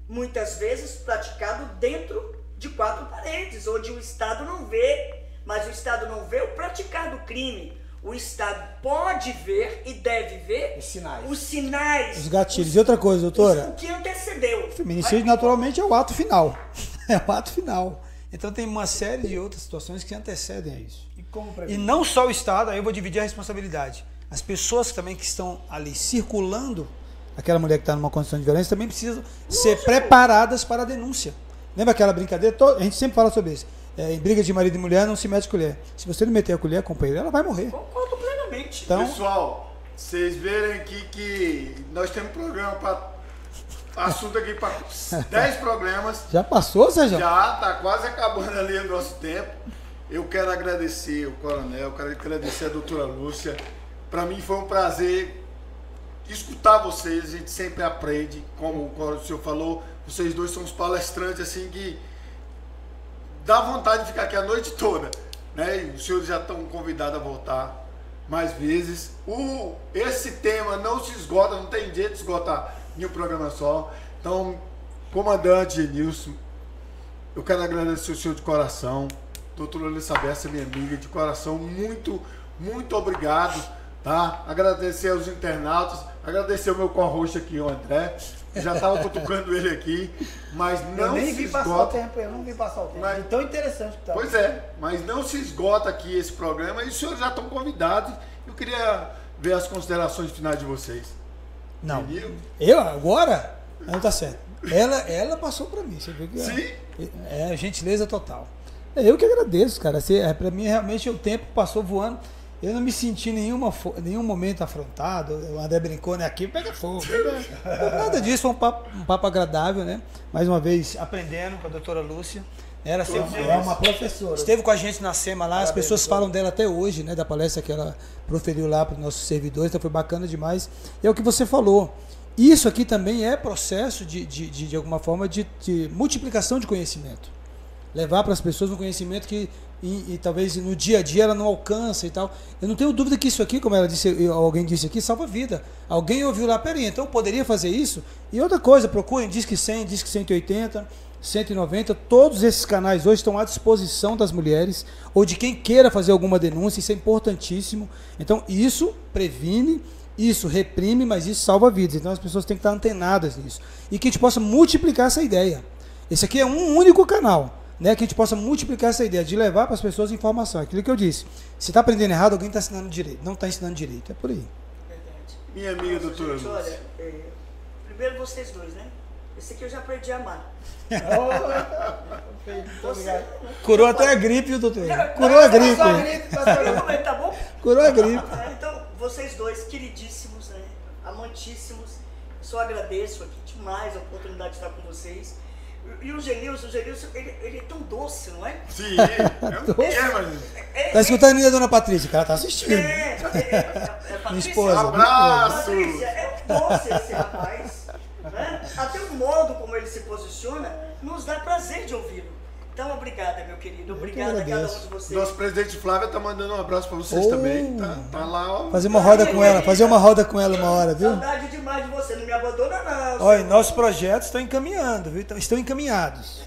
muitas vezes praticado dentro de 4 paredes, onde o Estado não vê, mas o Estado não vê o praticar do crime. O Estado pode ver e deve ver os sinais, os gatilhos. E outra coisa, doutora, o que antecedeu. O feminicídio naturalmente é o ato final. É o ato final. Então tem uma série de outras situações que antecedem a isso. E não só o Estado, aí eu vou dividir a responsabilidade. As pessoas também que estão ali circulando aquela mulher que está numa condição de violência também precisam ser preparadas para a denúncia. Lembra aquela brincadeira? A gente sempre fala sobre isso. Em briga de marido e mulher não se mete colher. Se você não meter a colher, companheiro, ela vai morrer. Concordo plenamente. Então, pessoal, vocês verem aqui que nós temos programa para assunto aqui para 10 programas. Já passou, Sérgio? Já, está quase acabando ali o nosso tempo. Eu quero agradecer o coronel, quero agradecer a doutora Lúcia. Para mim foi um prazer escutar vocês, a gente sempre aprende, como o senhor falou, vocês dois são os palestrantes assim que dá vontade de ficar aqui a noite toda, né? E os senhores já estão convidados a voltar mais vezes. Esse tema não se esgota, não tem jeito de esgotar em um programa só. Então, comandante Genilson, eu quero agradecer o senhor de coração. Doutora Elizabeth, minha amiga, de coração, muito, muito obrigado, tá? Agradecer aos internautas, agradecer ao meu co-host aqui, o André, já estava cutucando ele aqui, mas não eu nem se vi esgota. Passar o tempo, eu não vi passar o tempo, mas, tão interessante que tá. Pois é, mas não se esgota aqui esse programa e os senhores já estão convidados. Eu queria ver as considerações finais de vocês. Não. Entendeu? Eu agora? Não, tá certo. Ela passou para mim, você viu que Sim. É gentileza total. Eu que agradeço, cara. Para mim, realmente, o tempo passou voando. Eu não me senti em nenhum momento afrontado. O André brincou, né? Aqui pega fogo. Nada disso, foi um papo agradável, né? Mais uma vez, aprendendo com a doutora Lúcia. Ela sempre É uma professora. esteve com a gente na SEMA lá. As pessoas falam dela até hoje, né? Da palestra que ela proferiu lá para os nossos servidores. Então foi bacana demais. É o que você falou. Isso aqui também é processo de alguma forma de multiplicação de conhecimento. Levar para as pessoas um conhecimento que e talvez no dia a dia ela não alcança e tal. Eu não tenho dúvida que isso aqui, como ela disse, alguém disse aqui, salva a vida. Alguém ouviu lá, peraí, então eu poderia fazer isso? E outra coisa, procurem Disque 100, Disque 180, 190, todos esses canais hoje estão à disposição das mulheres ou de quem queira fazer alguma denúncia, isso é importantíssimo. Então isso previne, isso reprime, mas isso salva vidas. Então as pessoas têm que estar antenadas nisso. E que a gente possa multiplicar essa ideia. Esse aqui é um único canal. Né, que a gente possa multiplicar essa ideia de levar para as pessoas informação. Aquilo que eu disse. Se está aprendendo errado, alguém está ensinando direito. Não está ensinando direito. É por aí. Verdade. Minha amiga, doutora Gente, Lúcia. olha, primeiro vocês dois, né? Esse aqui eu já aprendi a amar. Você, Curou até a gripe, viu, doutor? Curou a gripe. tá bom? Curou a gripe. Então, vocês dois, queridíssimos, né? Amantíssimos, só agradeço aqui demais a oportunidade de estar com vocês. E o Genilson, ele é tão doce, não é? Sim, mas... Tá escutando a minha dona Patrícia? Que ela tá assistindo. Minha esposa. Abraço! Patrícia, é um doce esse rapaz. Né? Até o modo como ele se posiciona nos dá prazer de ouvi-lo. Então, obrigada, meu querido. Obrigada a cada um de vocês. Nosso presidente Flávio tá mandando um abraço para vocês também. Tá lá, ó. Fazer uma roda com ela, uma hora, viu? Saudade demais de você. Não me abandona, não. Olha, nossos projetos estão encaminhando, viu? Estão encaminhados.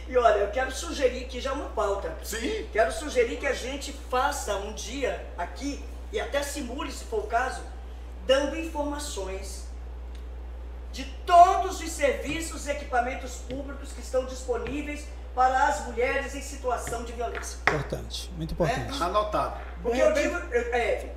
E olha, eu quero sugerir que já uma pauta. Sim. Quero sugerir que a gente faça um dia aqui, e até simule, se for o caso, dando informações de todos os serviços e equipamentos públicos que estão disponíveis para as mulheres em situação de violência. Importante, muito importante. Anotado. Porque eu digo,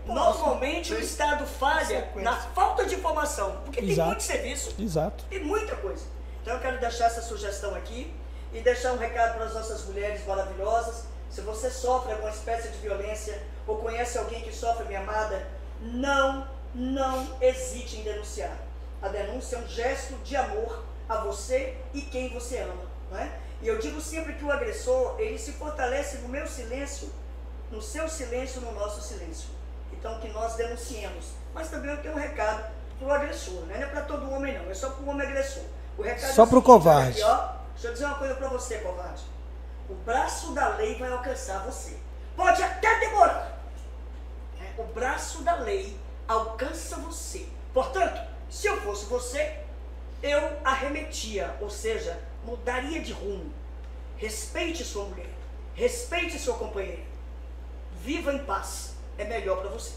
normalmente o Estado falha na falta de informação, porque tem muito serviço, Exato. tem muita coisa. Então eu quero deixar essa sugestão aqui e deixar um recado para as nossas mulheres maravilhosas. Se você sofre alguma espécie de violência ou conhece alguém que sofre, minha amada, não hesite em denunciar. A denúncia é um gesto de amor a você e quem você ama, não é? E eu digo sempre que o agressor, ele se fortalece no meu silêncio, no seu silêncio, no nosso silêncio. Então que nós denunciemos. Mas também eu tenho um recado para o agressor, né? Não é para todo homem não, é só para o homem agressor. O recado Só é o pro seguinte, covarde. olha aqui, ó. Deixa eu dizer uma coisa pra você, covarde. O braço da lei vai alcançar você. Pode até demorar. O braço da lei alcança você. Portanto, se eu fosse você, eu arremetia, ou seja, mudaria de rumo. Respeite sua mulher. Respeite sua companheira. Viva em paz. É melhor para você.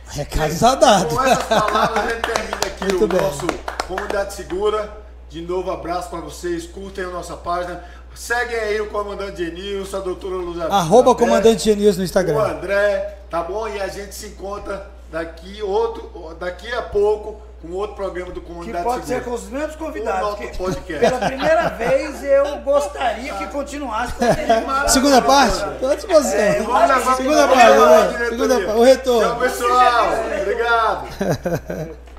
Recado já dado. Com essas palavras, a gente termina aqui Muito o bem. nosso Comunidade Segura. De novo, abraço para vocês. Curtem a nossa página. Seguem aí o comandante Genilson, a doutora Luz @, comandante Genilson no o Instagram. André, tá bom? E a gente se encontra daqui a pouco com outro programa do Que Comunidade pode ser Segura. com os mesmos O convidados. nosso que podcast. Pela primeira vez eu gostaria que continuasse com ele. Segunda parte? Tô à disposição. Vamos levar Segunda pro parte, programa, né? diretoria. Segunda parte, o retorno. Tchau, pessoal. Obrigado.